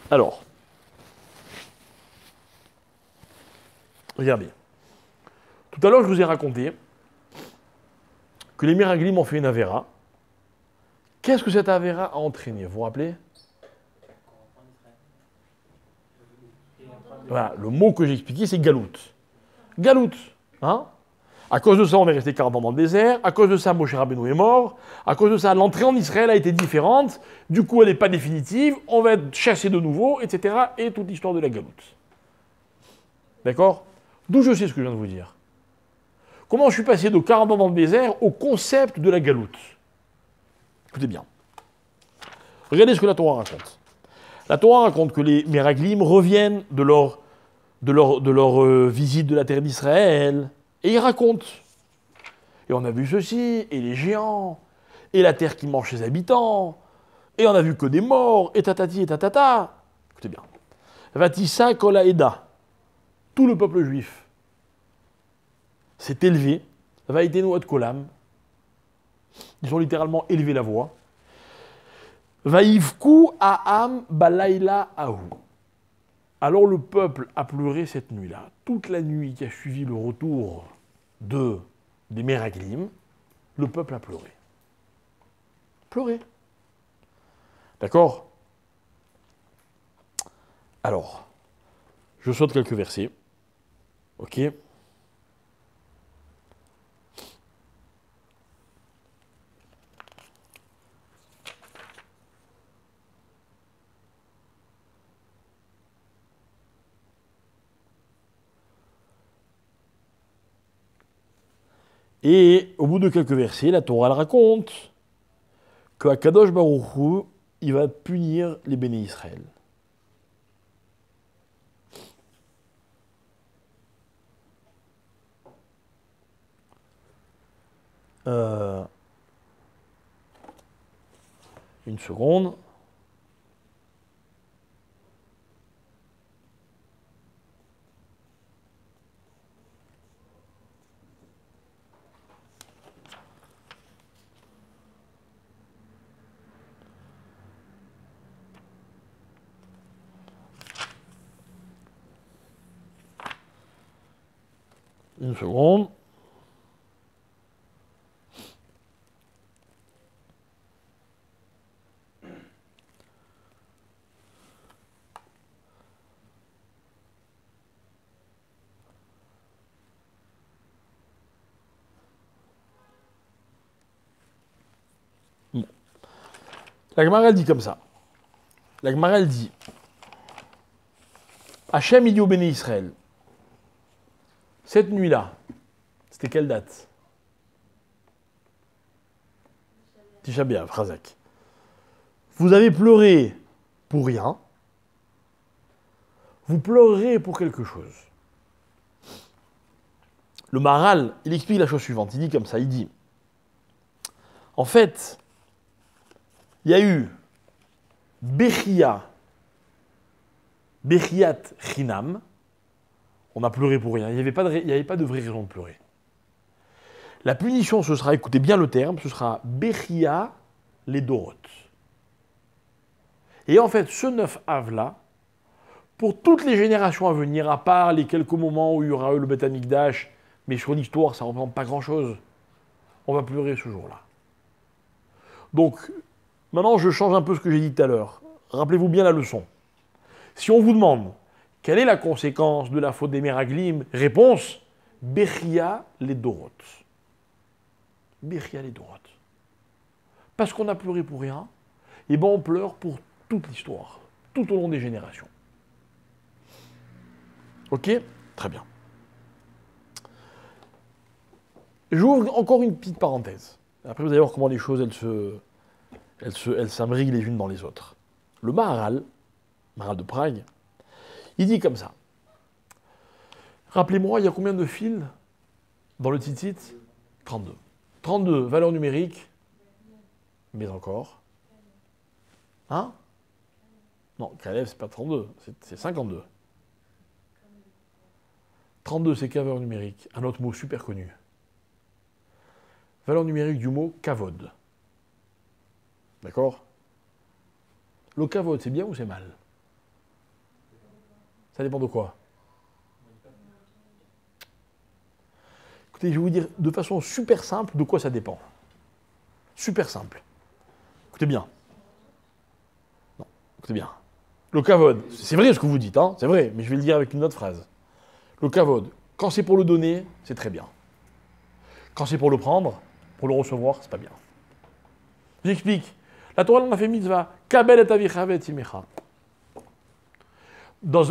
Alors, regardez. Tout à l'heure, je vous ai raconté que les Meraglim ont fait une Avera. Qu'est-ce que cette Avera a entraîné? Vous vous rappelez? Voilà, le mot que j'ai expliqué, c'est galout. Galout, hein? À cause de ça, on est resté 40 ans dans le désert. À cause de ça, Moshe Rabbeinu est mort. À cause de ça, l'entrée en Israël a été différente. Du coup, elle n'est pas définitive. On va être chassé de nouveau, etc. Et toute l'histoire de la galoute. D'accord? D'où je sais ce que je viens de vous dire. Comment je suis passé de 40 ans dans le désert au concept de la galoute? Écoutez bien. Regardez ce que la Torah raconte. La Torah raconte que les Meraglim reviennent de leur visite de la terre d'Israël. Et ils racontent. Et on a vu ceci, et les géants, et la terre qui mange ses habitants, et on a vu que des morts, et tatati et tatata. Écoutez bien. Vatissa kol haeda. Tout le peuple juif s'est élevé. Vaïtenu ad kolam. Ils ont littéralement élevé la voix. Vaïvku aham balayla ahu. Alors le peuple a pleuré cette nuit-là. Toute la nuit qui a suivi le retour des Meraglim, le peuple a pleuré. Pleuré. D'accord? Alors, je saute quelques versets. Ok? Et au bout de quelques versets, la Torah elle raconte que Akadosh Baruch Hu, il va punir les béné Israël. Une seconde. Une seconde. Bon. La Gemara elle dit comme ça. La Gemara elle dit Hachem il dit au béné Israël. Cette nuit-là, c'était quelle date? Tisha B'Av, Razak. Vous avez pleuré pour rien. Vous pleurez pour quelque chose. Le Maharal, il explique la chose suivante. Il dit comme ça, il dit en fait, il y a eu Bechiyat Chinam. On a pleuré pour rien. Il n'y avait pas de vraie raison de pleurer. La punition, ce sera, écoutez bien le terme, ce sera Bechia les Dorot. Et en fait, ce 9 Av-là, pour toutes les générations à venir, à part les quelques moments où il y aura eu le Beth Amikdash, mais sur l'histoire, ça ne représente pas grand-chose, on va pleurer ce jour-là. Donc, maintenant, je change un peu ce que j'ai dit tout à l'heure. Rappelez-vous bien la leçon. Si on vous demande quelle est la conséquence de la faute des Meraglim, réponse, Bechia les Dorot. Bechia les Dorot. Parce qu'on a pleuré pour rien, et ben on pleure pour toute l'histoire, tout au long des générations. Ok? Très bien. J'ouvre encore une petite parenthèse. Après, vous allez voir comment les choses, elles s'imbriquent les unes dans les autres. Le Maharal de Prague, il dit comme ça. Rappelez-moi, il y a combien de fils dans le tzitzit? 32. 32, valeur numérique, mais encore. Hein? Non, Kalev, c'est pas 32, c'est 52. 32, c'est quelle valeur numérique? Un autre mot super connu. Valeur numérique du mot kavod. D'accord? Le kavod, c'est bien ou c'est mal? Ça dépend de quoi? Écoutez, je vais vous dire de façon super simple de quoi ça dépend. Super simple. Écoutez bien. Non, écoutez bien. Le kavod, c'est vrai ce que vous dites, hein, c'est vrai, mais je vais le dire avec une autre phrase. Le kavod, quand c'est pour le donner, c'est très bien. Quand c'est pour le prendre, pour le recevoir, c'est pas bien. J'explique. La Torah en a fait mitzvah. Kabel et avicha v'etzimecha.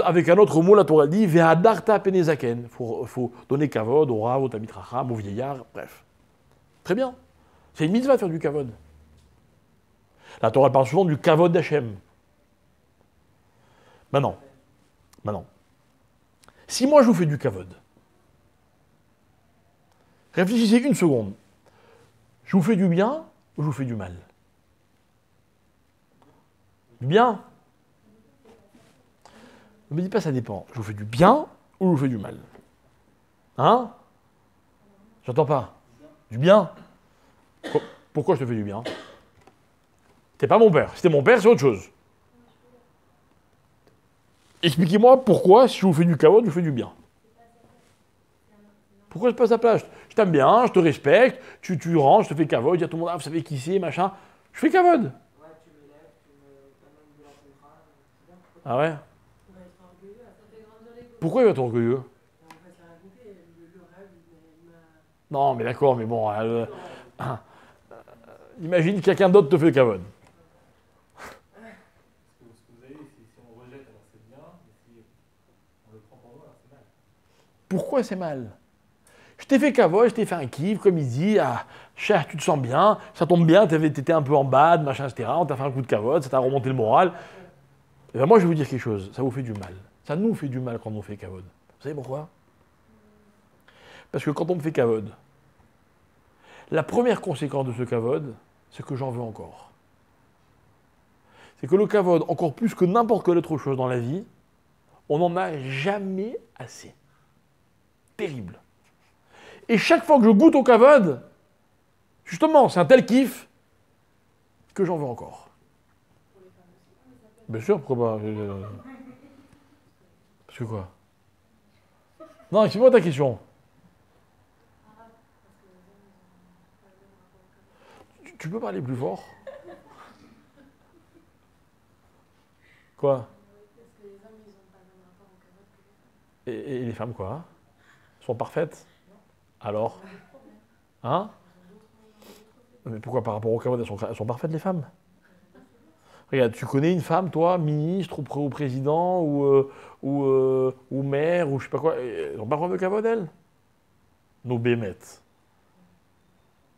Avec un autre mot, la Torah dit Ve'adarta penezaken. Il faut donner kavod au rav, au tamid racham, au vieillard, bref. Très bien. C'est une mitzvah de faire du kavod. La Torah parle souvent du kavod d'Hachem. Maintenant. Si moi je vous fais du kavod, réfléchissez une seconde. Je vous fais du bien ou je vous fais du mal? Du bien? Ne me dites pas ça dépend. Je vous fais du bien ou je vous fais du mal? Hein? J'entends pas. Du bien? Pourquoi je te fais du bien? T'es pas mon père. Si t'es mon père, c'est autre chose. Expliquez-moi pourquoi, si je vous fais du kavod, je vous fais du bien. Pourquoi je passe à plat? Je t'aime bien, je te respecte, tu rentres, je te fais kavod, il y a tout le monde, ah, vous savez qui c'est, machin. Je fais kavod. Ouais, tu m'élèves, tu me t'amènes de la contrat, c'est bien. Ah ouais? On va être orgueilleux, ça fait grandir l'ego. Pourquoi il va être orgueilleux? En fait, ça a raconté, le rêve, il m'a... Non, mais d'accord, mais bon. Imagine quelqu'un d'autre te fait kavod. Ce que vous avez dit, si on rejette, alors c'est bien, mais si on le prend pour nous, alors c'est mal. Pourquoi c'est mal? Je t'ai fait kavod, je t'ai fait un kiff, comme il dit, ah, cher, tu te sens bien, ça tombe bien, t'étais un peu en bad, machin, etc. On t'a fait un coup de kavod, ça t'a remonté le moral. Et ben moi, je vais vous dire quelque chose, ça vous fait du mal. Ça nous fait du mal quand on fait kavod. Vous savez pourquoi? Parce que quand on me fait kavod, la première conséquence de ce kavod, c'est que j'en veux encore. C'est que le kavod, encore plus que n'importe quelle autre chose dans la vie, on n'en a jamais assez. Terrible. Et chaque fois que je goûte au kavod, justement, c'est un tel kiff que j'en veux encore. Bien sûr, pourquoi pas? Parce que quoi? Non, explique-moi ta question. Tu peux parler plus fort? Quoi? Parce que les hommes, ils n'ont pas le même rapport au kavod que les femmes. Et les femmes, quoi? Sont parfaites? Alors? Hein? Mais pourquoi par rapport au kavod, elles sont parfaites, les femmes? Regarde, tu connais une femme, toi, ministre ou président ou maire ou je sais pas quoi, elles n'ont pas problème de kavod, elles? Nos bémettes.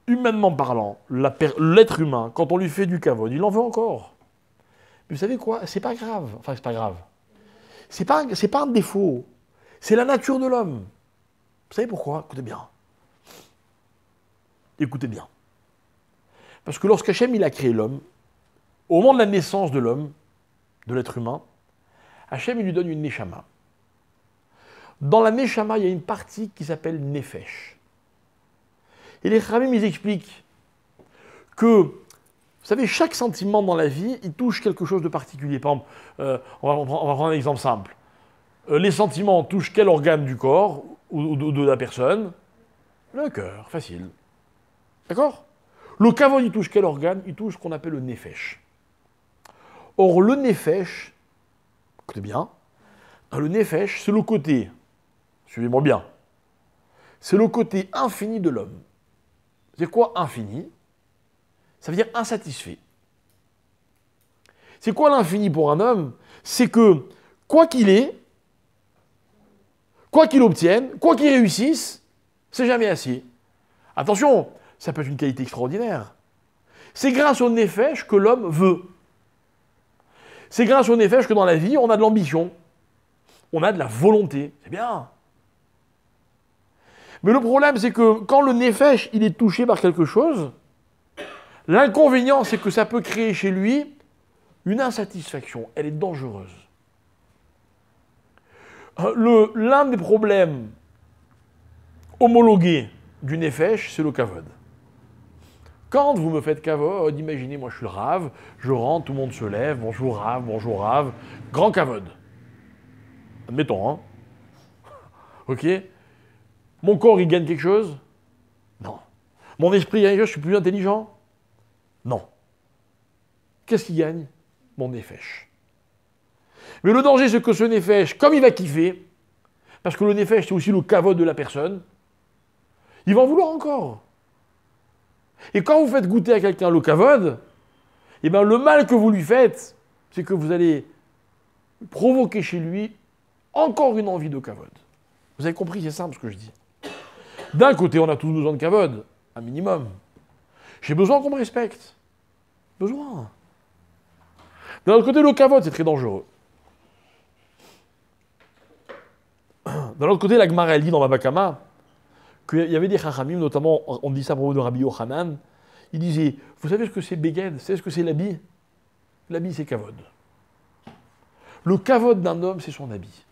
Humainement parlant, l'être humain, quand on lui fait du kavod, il en veut encore. Mais vous savez quoi? C'est pas grave. Enfin, c'est pas grave. C'est pas un défaut. C'est la nature de l'homme. Vous savez pourquoi? Écoutez bien. Écoutez bien. Parce que lorsqu'Hachem il a créé l'homme, au moment de la naissance de l'homme, de l'être humain, Hachem il lui donne une neshama. Dans la neshama, il y a une partie qui s'appelle nefesh. Et les Khamim, ils expliquent que, vous savez, chaque sentiment dans la vie, il touche quelque chose de particulier. Par exemple, on va prendre un exemple simple. Les sentiments touchent quel organe du corps ou de la personne? Le cœur, facile. D'accord? Le kavod, il touche quel organe? Il touche ce qu'on appelle le nefesh. Or, le nefesh, Écoutez bien. Le nefesh, c'est le côté, suivez-moi bien, c'est le côté infini de l'homme. C'est quoi infini? Ça veut dire insatisfait. C'est quoi l'infini pour un homme? C'est que, quoi qu'il ait, quoi qu'il obtienne, quoi qu'il réussisse, c'est jamais assez. Attention, ça peut être une qualité extraordinaire. C'est grâce au nefesh que l'homme veut. C'est grâce au nefesh que dans la vie, on a de l'ambition. On a de la volonté. C'est bien. Mais le problème, c'est que quand le nefesh, il est touché par quelque chose, l'inconvénient, c'est que ça peut créer chez lui une insatisfaction. Elle est dangereuse. L'un des problèmes homologués du nefesh, c'est le kavod. Quand vous me faites kavod, imaginez, moi je suis le Rav, je rentre, tout le monde se lève, bonjour Rav, grand kavod. Admettons, hein. Ok? Mon corps, il gagne quelque chose? Non. Mon esprit gagne quelque chose, je suis plus intelligent? Non. Qu'est-ce qu'il gagne? Mon nefesh. Mais le danger, c'est que ce nefesh, comme il va kiffer, parce que le nefesh, c'est aussi le kavod de la personne, il va en vouloir encore. Et quand vous faites goûter à quelqu'un le kavod, eh bien, le mal que vous lui faites, c'est que vous allez provoquer chez lui encore une envie de kavod. Vous avez compris, c'est simple ce que je dis. D'un côté, on a tous besoin de kavod, un minimum. J'ai besoin qu'on me respecte. Besoin. D'un autre côté, le kavod, c'est très dangereux. D'un autre côté, la Gemara, elle dit dans Baba Kama qu'il y avait des chachamim, notamment, on dit ça à propos de Rabbi Yochanan, il disait, vous savez ce que c'est beged? Vous savez ce que c'est l'habit? L'habit, c'est kavod. Le kavod d'un homme, c'est son habit.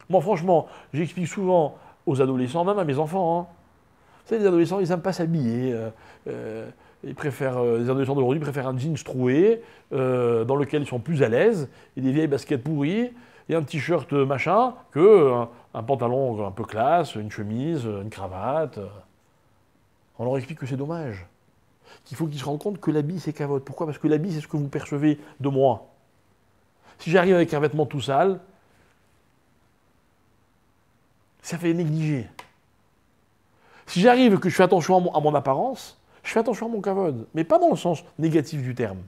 Moi, franchement, j'explique souvent aux adolescents, même à mes enfants, hein. Vous savez, les adolescents, ils n'aiment pas s'habiller. Ils préfèrent, les adolescents d'aujourd'hui préfèrent un jeans troué, dans lequel ils sont plus à l'aise, et des vieilles baskets pourries, et un t-shirt machin, que un pantalon un peu classe, une chemise, une cravate. On leur explique que c'est dommage. Qu'il faut qu'ils se rendent compte que l'habit, c'est kavod. Pourquoi? Parce que l'habit, c'est ce que vous percevez de moi. Si j'arrive avec un vêtement tout sale, ça fait négliger. Si j'arrive que je fais attention à mon apparence, je fais attention à mon kavod, mais pas dans le sens négatif du terme.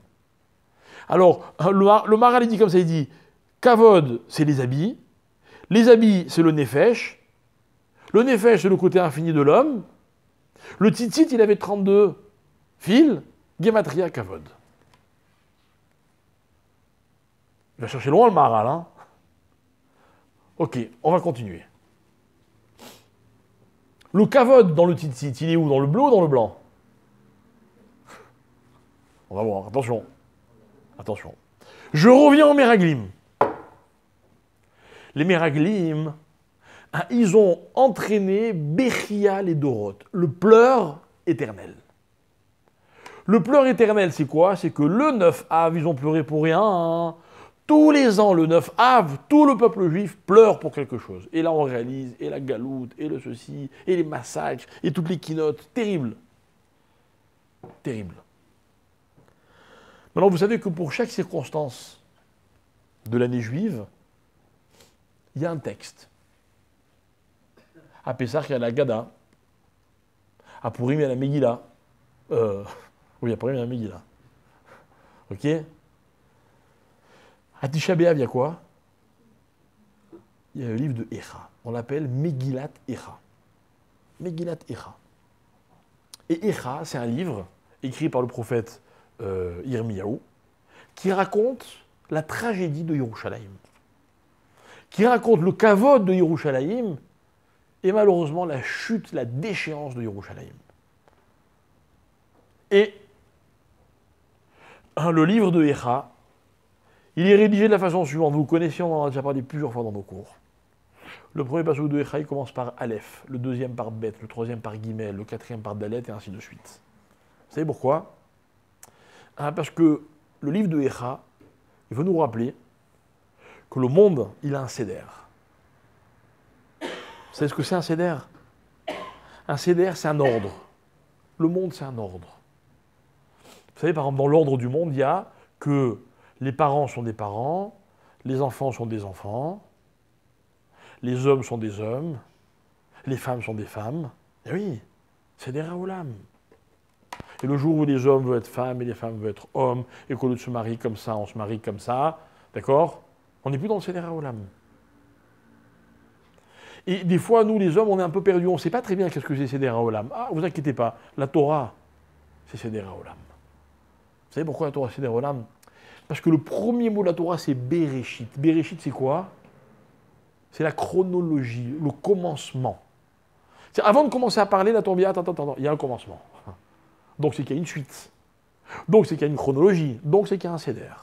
Alors, le Maharal, il dit comme ça, il dit, kavod, c'est les habits c'est le nefesh c'est le côté infini de l'homme, le tzitzit, il avait 32 fils, gematria kavod. Il va chercher loin le Maharal, hein. Ok, on va continuer. Le kavod dans le tzitzit, il est où? Dans le bleu ou dans le blanc? On va voir, attention. Attention. Je reviens aux Meraglim. Les Meraglim, hein, ils ont entraîné Bechia les Dorot, le pleur éternel. Le pleur éternel, c'est quoi? C'est que le 9 Av, ils ont pleuré pour rien, hein. Tous les ans, le 9 Av, tout le peuple juif pleure pour quelque chose. Et là, on réalise, et la galoute, et le ceci, et les massacres, et toutes les keynotes. Terrible. Terrible. Maintenant, vous savez que pour chaque circonstance de l'année juive, il y a un texte. À Pessah, il y a la Gada. À Purim, il y a la Megillah. Oui, à Purim, il y a la Megillah. Ok? À Tisha B'Av, il y a quoi? Il y a le livre de Echa. On l'appelle Megillat Echa. Megillat Echa. Et Echa, c'est un livre écrit par le prophète Yirmiyahu, qui raconte la tragédie de Yerushalayim, qui raconte le kavod de Yerushalayim et malheureusement la chute, la déchéance de Yerushalayim. Et le livre de Echa, il est rédigé de la façon suivante. Vous connaissez, on en a déjà parlé plusieurs fois dans nos cours. Le premier passage de Echa, il commence par Aleph, le deuxième par Bet, le troisième par Gimel, le quatrième par Dalet, et ainsi de suite. Vous savez pourquoi? Parce que le livre de Echa, il veut nous rappeler que le monde, il a un seder. Vous savez ce que c'est un seder? Un seder, c'est un ordre. Le monde, c'est un ordre. Vous savez, par exemple, dans l'ordre du monde, il y a que Les parents sont des parents, les enfants sont des enfants, les hommes sont des hommes, les femmes sont des femmes. Et oui, c'est des Raolam. Et le jour où les hommes veulent être femmes et les femmes veulent être hommes, et qu'au lieu de se marier comme ça, on se marie comme ça, d'accord? On n'est plus dans le Seder Haolam. Et des fois, nous, les hommes, on est un peu perdus. On ne sait pas très bien qu'est-ce que c'est Seder Haolam. Ah, vous inquiétez pas, la Torah, c'est Seder Haolam. Vous savez pourquoi la Torah, c'est Seder Haolam? Parce que le premier mot de la Torah, c'est Bereshit. Bereshit, c'est quoi? C'est la chronologie, le commencement. Avant de commencer à parler, la Torah dit, attends, il y a un commencement. Donc c'est qu'il y a une suite. Donc c'est qu'il y a une chronologie. Donc c'est qu'il y a un Seder.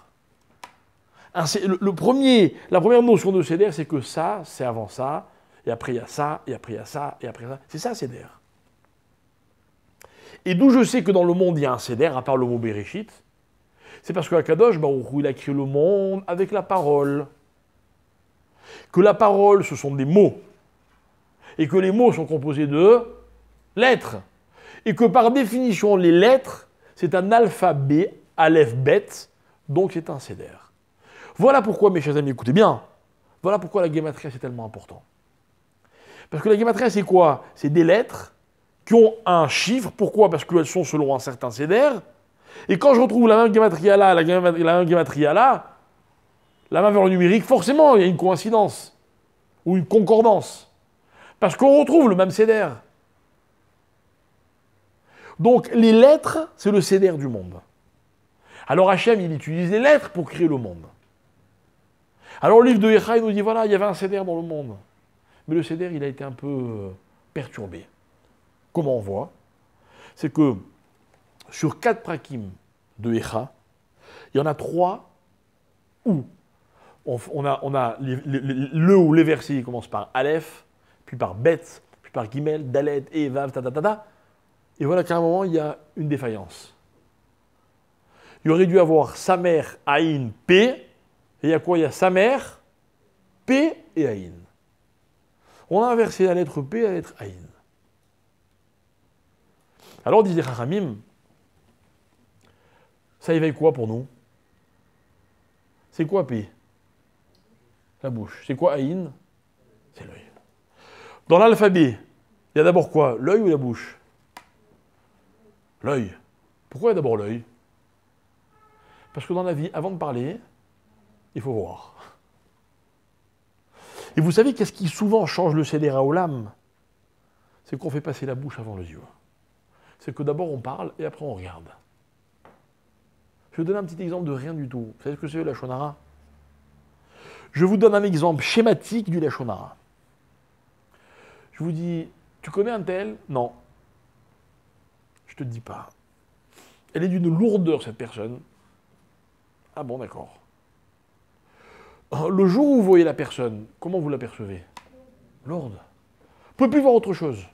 La première notion de Seder, c'est que ça, c'est avant ça, et après il y a ça, et après il y a ça, et après ça. C'est ça, Seder. Et d'où je sais que dans le monde, il y a un Seder, à part le mot Bereshit, c'est parce que Akadosh Baruch Hu, il a créé le monde avec la parole. Que la parole, ce sont des mots. Et que les mots sont composés de lettres. Et que par définition, les lettres, c'est un alphabet, aleph, bet, donc c'est un Seder. Voilà pourquoi, mes chers amis, écoutez bien, voilà pourquoi la gématria, c'est tellement important. Parce que la gématria, c'est quoi? C'est des lettres qui ont un chiffre. Pourquoi? Parce qu'elles sont selon un certain Seder. Et quand je retrouve la même gématria là, la même gématria là, la même valeur numérique, forcément, il y a une coïncidence. Ou une concordance. Parce qu'on retrouve le même Seder. Donc, les lettres, c'est le Seder du monde. Alors, Hachem, il utilise les lettres pour créer le monde. Alors, le livre de Echa, il nous dit, voilà, il y avait un Seder dans le monde. Mais le Seder, il a été un peu perturbé. Comment on voit? C'est que, sur 4 prakim de Echa, il y en a 3 où on a ou les versets qui commencent par Aleph, puis par Bet, puis par Gimel, Dalet, et Vav, Et voilà qu'à un moment, il y a une défaillance. Il aurait dû avoir Samer, Aïn, P. Et il y a quoi? Il y a Samer, P et Aïn. On a inversé la lettre P et la lettre Aïn. Alors, disait Chachamim, ça éveille quoi pour nous? C'est quoi P? La bouche. C'est quoi Aïn? C'est l'œil. Dans l'alphabet, il y a d'abord quoi? L'œil ou la bouche? L'œil. Pourquoi il y a d'abord l'œil? Parce que dans la vie, avant de parler, il faut voir. Et vous savez qu'est-ce qui souvent change le Seder Haolam? C'est qu'on fait passer la bouche avant les yeux. C'est que d'abord on parle et après on regarde. Je vais vous donner un petit exemple de rien du tout. Vous savez ce que c'est le Lachon Hara? Je vous donne un exemple schématique du Lachon Hara. Je vous dis, tu connais un tel? Non. Je te dis pas. Elle est d'une lourdeur, cette personne. Ah bon, d'accord. Le jour où vous voyez la personne, comment vous l'apercevez? Lourde. Vous ne pouvez plus voir autre chose.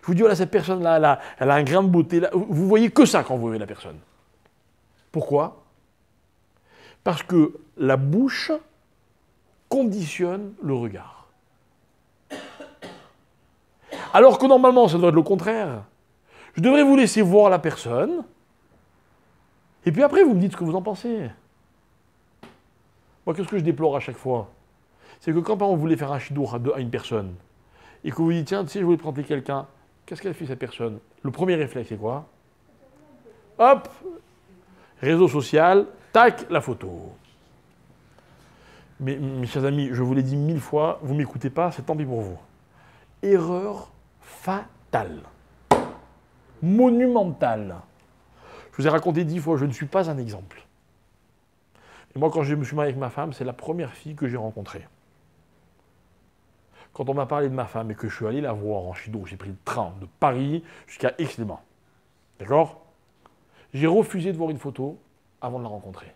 Je vous dis, voilà, cette personne-là, elle a un grain de beauté. Là. Vous voyez que ça quand vous voyez la personne. Pourquoi? Parce que la bouche conditionne le regard. Alors que normalement, ça doit être le contraire. Je devrais vous laisser voir la personne, et puis après, vous me dites ce que vous en pensez. Moi, qu'est-ce que je déplore à chaque fois? C'est que quand, par exemple, vous voulez faire un chidour à une personne, et que vous dites, tiens, tu sais, je voulais présenter quelqu'un, qu'est-ce qu'elle fait, cette personne? Le premier réflexe, c'est quoi? Hop! Réseau social, tac, la photo. Mais, mes chers amis, je vous l'ai dit 1000 fois, vous ne m'écoutez pas, c'est tant pis pour vous. Erreur fatale. Monumentale. Je vous ai raconté 10 fois, je ne suis pas un exemple. Et moi, quand je me suis marié avec ma femme, c'est la première fille que j'ai rencontrée. Quand on m'a parlé de ma femme et que je suis allé la voir en Chido, j'ai pris le train de Paris jusqu'à Aix-les-Bains. D'accord? J'ai refusé de voir une photo avant de la rencontrer.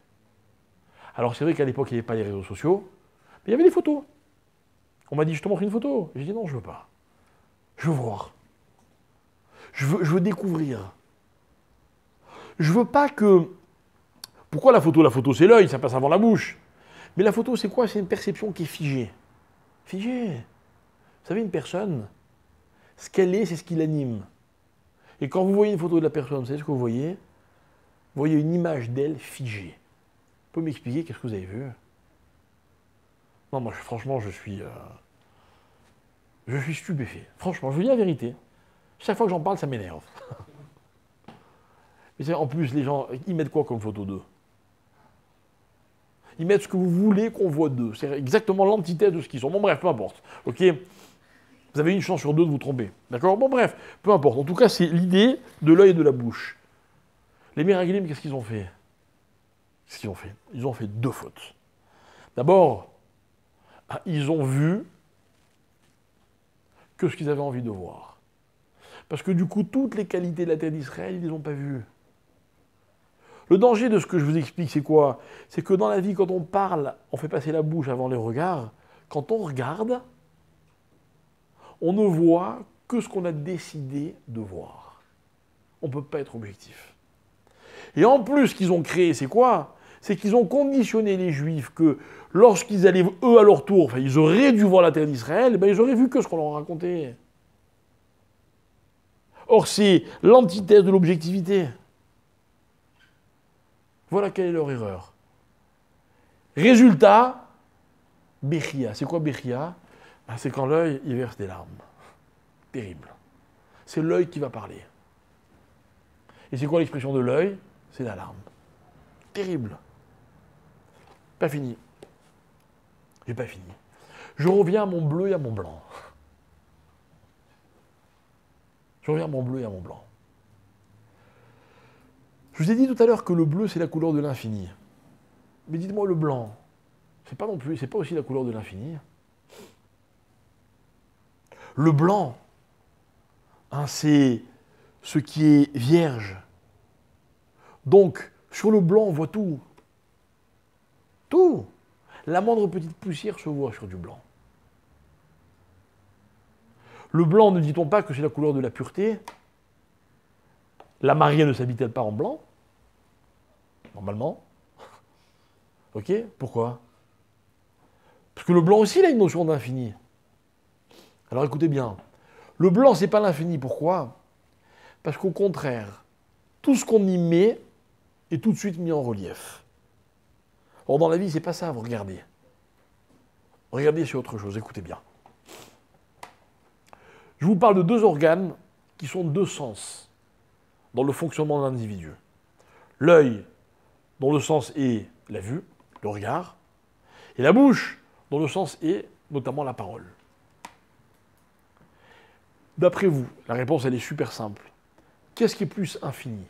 Alors c'est vrai qu'à l'époque, il n'y avait pas les réseaux sociaux, mais il y avait des photos. On m'a dit, je te montre une photo. J'ai dit, non, je ne veux pas. Je veux voir. Je veux découvrir. Je veux pas que... Pourquoi la photo? La photo, c'est l'œil, ça passe avant la bouche. Mais la photo, c'est quoi? C'est une perception qui est figée. Figée. Vous savez, une personne, ce qu'elle est, c'est ce qui l'anime. Et quand vous voyez une photo de la personne, vous savez ce que vous voyez? Vous voyez une image d'elle figée. pouvez m'expliquer qu'est-ce que vous avez vu? Non, moi, franchement, je suis stupéfait. Franchement, je vous dis la vérité. Chaque fois que j'en parle, ça m'énerve. Mais en plus, les gens, ils mettent quoi comme photo d'eux? Ils mettent ce que vous voulez qu'on voit d'eux. C'est exactement l'antithèse de ce qu'ils sont. Bon, bref, peu importe. Ok? Vous avez une chance sur deux de vous tromper. D'accord? Bon, bref, peu importe. En tout cas, c'est l'idée de l'œil et de la bouche. Les Méragilim, qu'est-ce qu'ils ont fait? Qu'est-ce qu'ils ont fait? Ils ont fait deux fautes. D'abord, ils ont vu que ce qu'ils avaient envie de voir. Parce que du coup, toutes les qualités de la terre d'Israël, ils ne les ont pas vues. Le danger de ce que je vous explique, c'est quoi? C'est que dans la vie, quand on parle, on fait passer la bouche avant les regards. Quand on regarde, on ne voit que ce qu'on a décidé de voir. On ne peut pas être objectif. Et en plus, ce qu'ils ont créé, c'est quoi? C'est qu'ils ont conditionné les Juifs que lorsqu'ils allaient, eux, à leur tour, enfin, ils auraient dû voir la terre d'Israël, ben, ils auraient vu que ce qu'on leur racontait. Or, c'est l'antithèse de l'objectivité. Voilà quelle est leur erreur. Résultat, Bechia. C'est quoi Bechia? C'est quand l'œil, il verse des larmes. Terrible. C'est l'œil qui va parler. Et c'est quoi l'expression de l'œil? C'est la larme. Terrible. Pas fini. J'ai pas fini. Je reviens à mon bleu et à mon blanc. Je reviens à mon bleu et à mon blanc. Je vous ai dit tout à l'heure que le bleu, c'est la couleur de l'infini. Mais dites-moi, le blanc, c'est pas non plus, c'est pas aussi la couleur de l'infini. Le blanc, c'est ce qui est vierge. Donc, sur le blanc, on voit tout. Tout. La moindre petite poussière se voit sur du blanc. Le blanc, ne dit-on pas que c'est la couleur de la pureté? La mariée ne s'habille-t-elle pas en blanc? Normalement. Ok? Pourquoi? Parce que le blanc aussi, il a une notion d'infini. Alors écoutez bien. Le blanc, c'est pas l'infini. Pourquoi? Parce qu'au contraire, tout ce qu'on y met est tout de suite mis en relief. Or, dans la vie, c'est pas ça, vous regardez. Regardez sur autre chose, écoutez bien. Je vous parle de deux organes qui sont deux sens dans le fonctionnement de l'individu. L'œil, dont le sens est la vue, le regard, et la bouche, dont le sens est notamment la parole. D'après vous, la réponse, elle est super simple. Qu'est-ce qui est plus infini?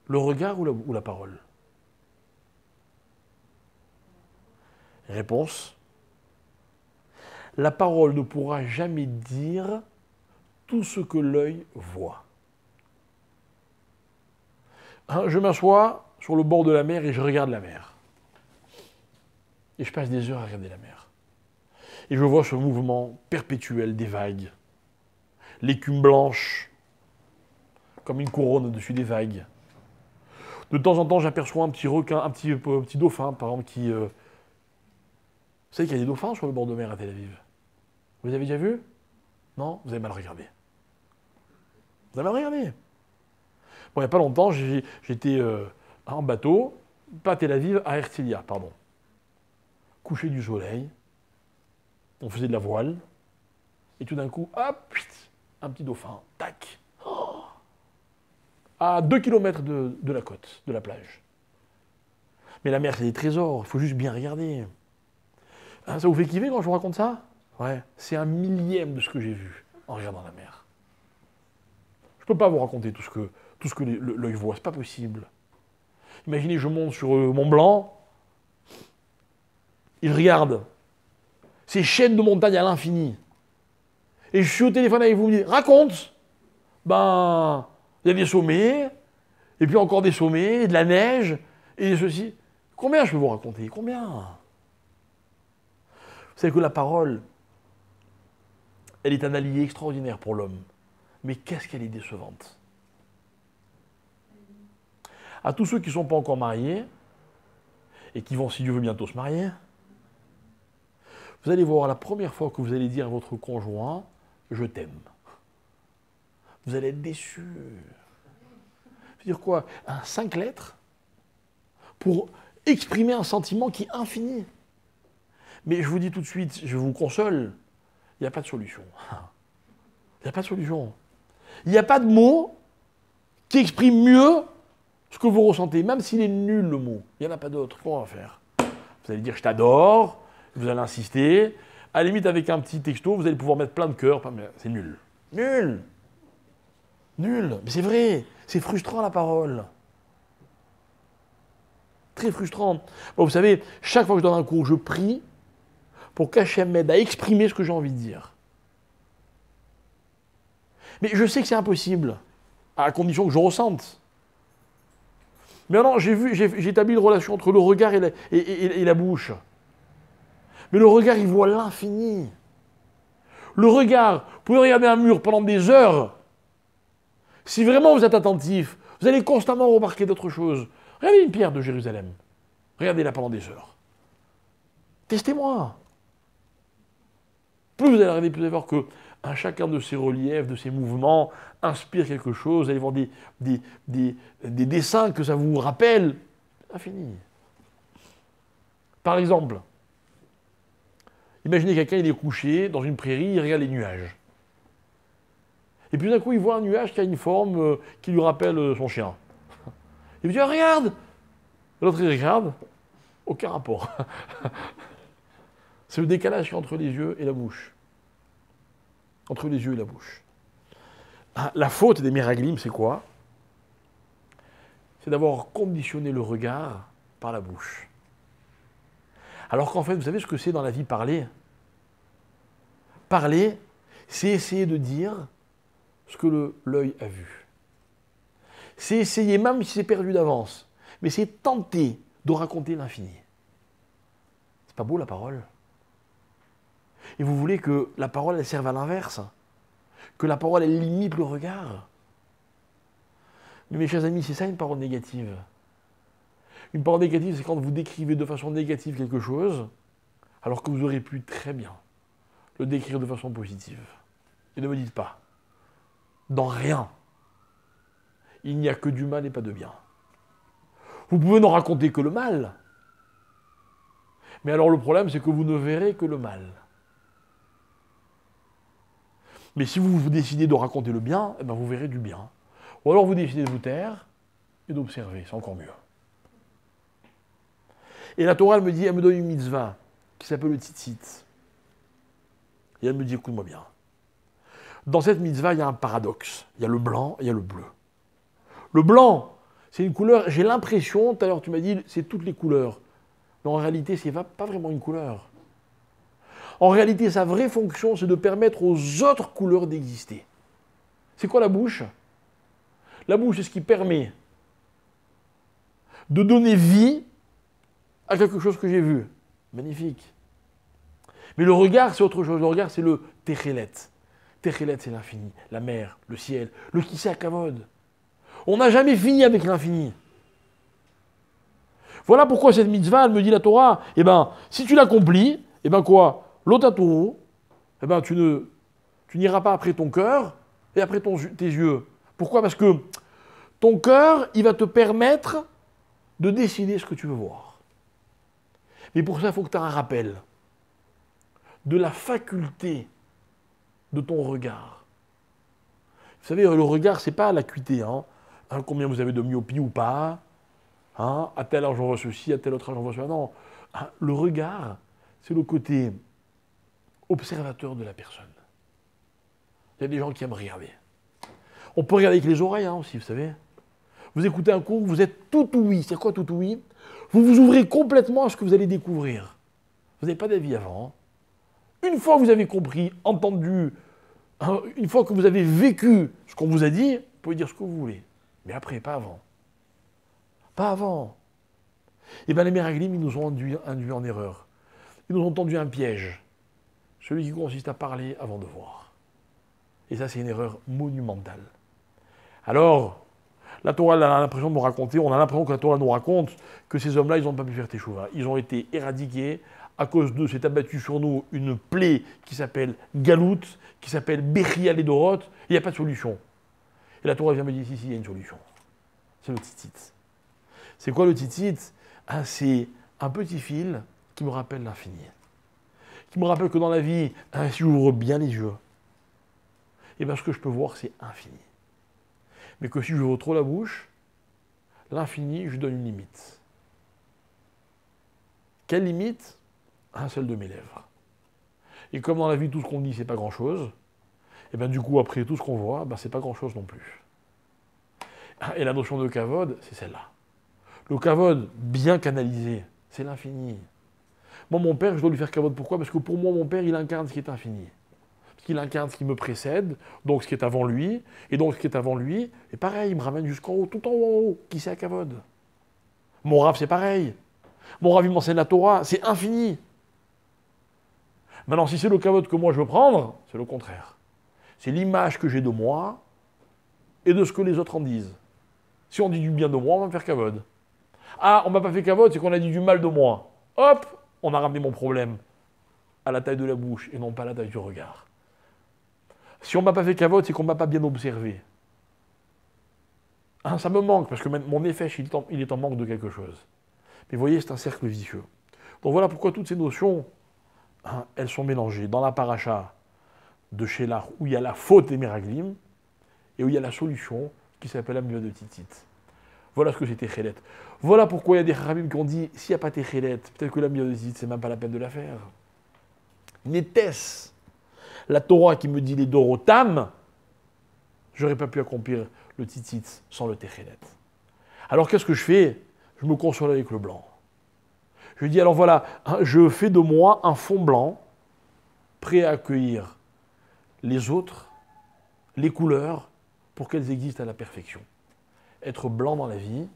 Le regard ou la parole? Réponse. La parole ne pourra jamais dire tout ce que l'œil voit. Je m'assois sur le bord de la mer et je regarde la mer. Et je passe des heures à regarder la mer. Et je vois ce mouvement perpétuel des vagues. L'écume blanche, comme une couronne au-dessus des vagues. De temps en temps, j'aperçois un petit requin, un petit dauphin, par exemple, qui... Vous savez qu'il y a des dauphins sur le bord de mer à Tel Aviv? Vous avez déjà vu? Non? Vous avez mal regardé. Vous avez mal regardé. Bon, il n'y a pas longtemps, j'étais en bateau, pas à Tel Aviv, à Herzliya, pardon. Coucher du soleil, on faisait de la voile, et tout d'un coup, hop, un petit dauphin, tac, à 2 km de la côte, de la plage. Mais la mer, c'est des trésors, il faut juste bien regarder. Hein, ça vous fait kiffer quand je vous raconte ça? Ouais, c'est 1/1000e de ce que j'ai vu en regardant la mer. Je ne peux pas vous raconter tout ce que l'œil voit, c'est pas possible. Imaginez, je monte sur Mont Blanc, et je regarde ces chaînes de montagnes à l'infini. Et je suis au téléphone avec vous, me dites, raconte! Ben, il y a des sommets, et puis encore des sommets, et de la neige, et ceci. Combien je peux vous raconter? Combien? Vous savez que la parole, elle est un allié extraordinaire pour l'homme. Mais qu'est-ce qu'elle est décevante. À tous ceux qui ne sont pas encore mariés, et qui vont, si Dieu veut, bientôt se marier, vous allez voir la première fois que vous allez dire à votre conjoint « je t'aime ». Vous allez être déçus. C'est-à-dire quoi? 5 lettres pour exprimer un sentiment qui est infini. Mais je vous dis tout de suite, je vous console, il n'y a pas de solution. Il n'y a pas de solution. Il n'y a pas de mot qui exprime mieux ce que vous ressentez, même s'il est nul le mot. Il n'y en a pas d'autre. Comment on va faire? Vous allez dire je t'adore, vous allez insister. À la limite, avec un petit texto, vous allez pouvoir mettre plein de cœurs. C'est nul. Nul. Nul. Mais c'est vrai. C'est frustrant la parole. Très frustrant. Bon, vous savez, chaque fois que je donne un cours, je prie pour qu'Hachem m'aide à exprimer ce que j'ai envie de dire. Mais je sais que c'est impossible, à condition que je ressente. Mais non, j'ai établi une relation entre le regard et la bouche. Mais le regard, il voit l'infini. Le regard, vous pouvez regarder un mur pendant des heures. Si vraiment vous êtes attentif, vous allez constamment remarquer d'autres choses. Regardez une pierre de Jérusalem. Regardez-la pendant des heures. Testez-moi. Plus vous allez regarder, plus vous allez voir que chacun de ces reliefs, de ces mouvements, inspire quelque chose. Vous allez voir des dessins que ça vous rappelle. Infini. Par exemple, imaginez quelqu'un, il est couché dans une prairie, il regarde les nuages. Et puis d'un coup, il voit un nuage qui a une forme qui lui rappelle son chien. Il lui dit, regarde! L'autre, il regarde. Aucun rapport. C'est le décalage qu'il y a entre les yeux et la bouche. Entre les yeux et la bouche. La faute des miraglim, c'est quoi? C'est d'avoir conditionné le regard par la bouche. Alors qu'en fait, vous savez ce que c'est dans la vie parler? Parler, c'est essayer de dire ce que l'œil a vu. C'est essayer, même si c'est perdu d'avance, mais c'est tenter de raconter l'infini. C'est pas beau la parole? Et vous voulez que la parole, elle serve à l'inverse? Que la parole, elle limite le regard? Mais mes chers amis, c'est ça une parole négative. Une parole négative, c'est quand vous décrivez de façon négative quelque chose, alors que vous aurez pu très bien le décrire de façon positive. Et ne me dites pas, dans rien, il n'y a que du mal et pas de bien. Vous pouvez n'en raconter que le mal. Mais alors le problème, c'est que vous ne verrez que le mal. Mais si vous décidez de raconter le bien, eh ben vous verrez du bien. Ou alors vous décidez de vous taire et d'observer, c'est encore mieux. Et la Torah, elle me donne une mitzvah qui s'appelle le tzitzit. Et elle me dit, écoute-moi bien. Dans cette mitzvah, il y a un paradoxe. Il y a le blanc et il y a le bleu. Le blanc, c'est une couleur, j'ai l'impression, tout à l'heure tu m'as dit, c'est toutes les couleurs. Mais en réalité, ce n'est pas vraiment une couleur. En réalité, sa vraie fonction, c'est de permettre aux autres couleurs d'exister. C'est quoi la bouche? La bouche, c'est ce qui permet de donner vie à quelque chose que j'ai vu. Magnifique. Mais le regard, c'est autre chose. Le regard, c'est le techelet. Techelet, c'est l'infini, la mer, le ciel, le kisei kavod. On n'a jamais fini avec l'infini. Voilà pourquoi cette mitzvah, elle me dit la Torah, eh ben, si tu l'accomplis, eh ben quoi? L'otaturu, eh ben, tu n'iras pas après ton cœur et après tes yeux. Pourquoi? Parce que ton cœur, il va te permettre de décider ce que tu veux voir. Mais pour ça, il faut que tu aies un rappel de la faculté de ton regard. Vous savez, le regard, ce n'est pas l'acuité. Combien vous avez de myopie ou pas. À tel âge, on voit ceci, à tel autre âge, on voit cela. Non. Le regard, c'est le côté observateur de la personne. Il y a des gens qui aiment regarder. On peut regarder avec les oreilles aussi, vous savez. Vous écoutez un cours, vous êtes tout ouïe. C'est quoi tout ouïe? Vous vous ouvrez complètement à ce que vous allez découvrir. Vous n'avez pas d'avis avant. Une fois que vous avez compris, entendu, une fois que vous avez vécu ce qu'on vous a dit, vous pouvez dire ce que vous voulez. Mais après, pas avant. Pas avant. Eh bien, les Meraglim, ils nous ont induits en erreur. Ils nous ont tendu un piège. Celui qui consiste à parler avant de voir. Et ça, c'est une erreur monumentale. Alors, la Torah a l'impression de nous raconter, on a l'impression que la Torah nous raconte que ces hommes-là, ils n'ont pas pu faire teshuva. Ils ont été éradiqués. À cause d'eux, s'est abattue sur nous une plaie qui s'appelle Galout, qui s'appelle Bechia Ledorot. Il n'y a pas de solution. Et la Torah vient me dire, si, il y a une solution. C'est le tzitzit. C'est quoi le tzitzit? c'est un petit fil qui me rappelle l'infini. Qui me rappelle que dans la vie, si j'ouvre bien les yeux, et bien ce que je peux voir, c'est infini. Mais que si j'ouvre trop la bouche, l'infini, je donne une limite. Quelle limite? Celle de mes lèvres. Et comme dans la vie, tout ce qu'on dit, c'est pas grand-chose, et bien du coup, après tout ce qu'on voit, c'est pas grand-chose non plus. Et la notion de kavod, c'est celle-là. Le kavod, bien canalisé, c'est l'infini. Moi, mon père, je dois lui faire kavod. Pourquoi? Parce que pour moi, mon père, il incarne ce qui est infini. Parce qu'il incarne ce qui me précède, donc ce qui est avant lui, et donc ce qui est avant lui, et pareil, il me ramène jusqu'en haut, tout en haut. Qui c'est à kavod? Mon Rav, c'est pareil. Mon Rav, il m'enseigne la Torah, c'est infini. Maintenant, si c'est le kavod que moi je veux prendre, c'est le contraire. C'est l'image que j'ai de moi et de ce que les autres en disent. Si on dit du bien de moi, on va me faire kavod. Ah, on m'a pas fait kavod, c'est qu'on a dit du mal de moi. Hop, on a ramené mon problème à la taille de la bouche et non pas à la taille du regard. Si on m'a pas fait kavod, c'est qu'on m'a pas bien observé. Ça me manque, parce que mon effet, il est en manque de quelque chose. Mais vous voyez, c'est un cercle vicieux. Donc voilà pourquoi toutes ces notions, elles sont mélangées. Dans la paracha de Shelach, où il y a la faute des Meraglim, et où il y a la solution, qui s'appelle la mitzvah de Tzitzit. Voilà ce que c'est Techelet. Voilà pourquoi il y a des Chachamim qui ont dit, s'il n'y a pas Techelet, peut-être que la mitzvah de Tzitzit, c'est même pas la peine de la faire. N'était-ce la Torah qui me dit les Dorotam, j'aurais pas pu accomplir le Tzitzit sans le Techelet. Alors qu'est-ce que je fais? Je me console avec le blanc. Je dis, alors voilà, je fais de moi un fond blanc, prêt à accueillir les autres, les couleurs, pour qu'elles existent à la perfection. Être blanc dans la vie,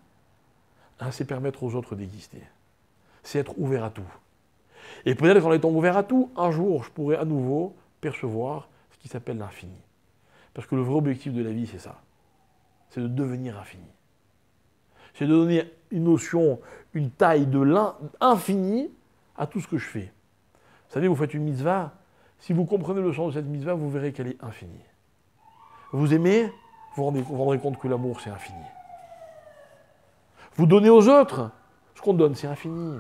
c'est permettre aux autres d'exister. C'est être ouvert à tout. Et peut-être qu'en étant ouvert à tout, un jour, je pourrai à nouveau percevoir ce qui s'appelle l'infini. Parce que le vrai objectif de la vie, c'est ça. C'est de devenir infini. C'est de donner une notion, une taille de l'infini à tout ce que je fais. Vous savez, vous faites une mitzvah, si vous comprenez le sens de cette mitzvah, vous verrez qu'elle est infinie. Vous aimez, vous vous rendrez compte que l'amour, c'est infini. Vous donnez aux autres, ce qu'on donne, c'est infini.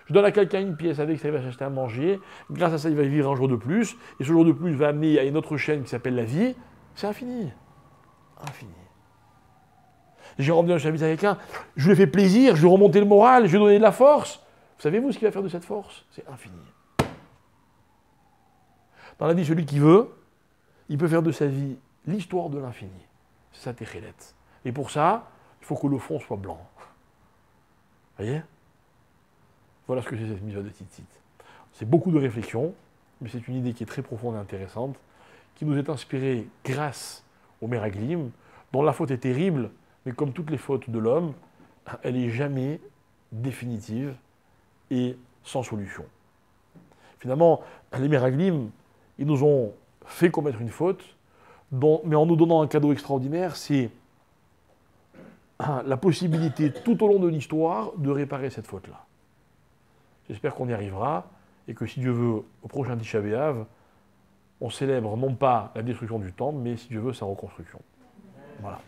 Je donne à quelqu'un une pièce avec ça, il va s'acheter à manger, grâce à ça, il va vivre un jour de plus, et ce jour de plus va amener à une autre chaîne qui s'appelle la vie, c'est infini. Infini. J'ai rendu un service à quelqu'un, je lui ai fait plaisir, je lui ai remonté le moral, je lui ai donné de la force. Savez-vous ce qu'il va faire de cette force? C'est infini. Dans la vie, celui qui veut, il peut faire de sa vie l'histoire de l'infini. C'est ça, Techelet. Et pour ça, il faut que le fond soit blanc. Vous voyez? Voilà ce que c'est cette mitzvah de Tzitzit. C'est beaucoup de réflexion, mais c'est une idée qui est très profonde et intéressante, qui nous est inspirée grâce au Meraglim, dont la faute est terrible, mais comme toutes les fautes de l'homme, elle n'est jamais définitive et sans solution. Finalement, les Meraglim, ils nous ont fait commettre une faute, mais en nous donnant un cadeau extraordinaire, c'est la possibilité tout au long de l'histoire de réparer cette faute-là. J'espère qu'on y arrivera et que si Dieu veut, au prochain Tisha B'Av, on célèbre non pas la destruction du temple, mais si Dieu veut, sa reconstruction. Voilà.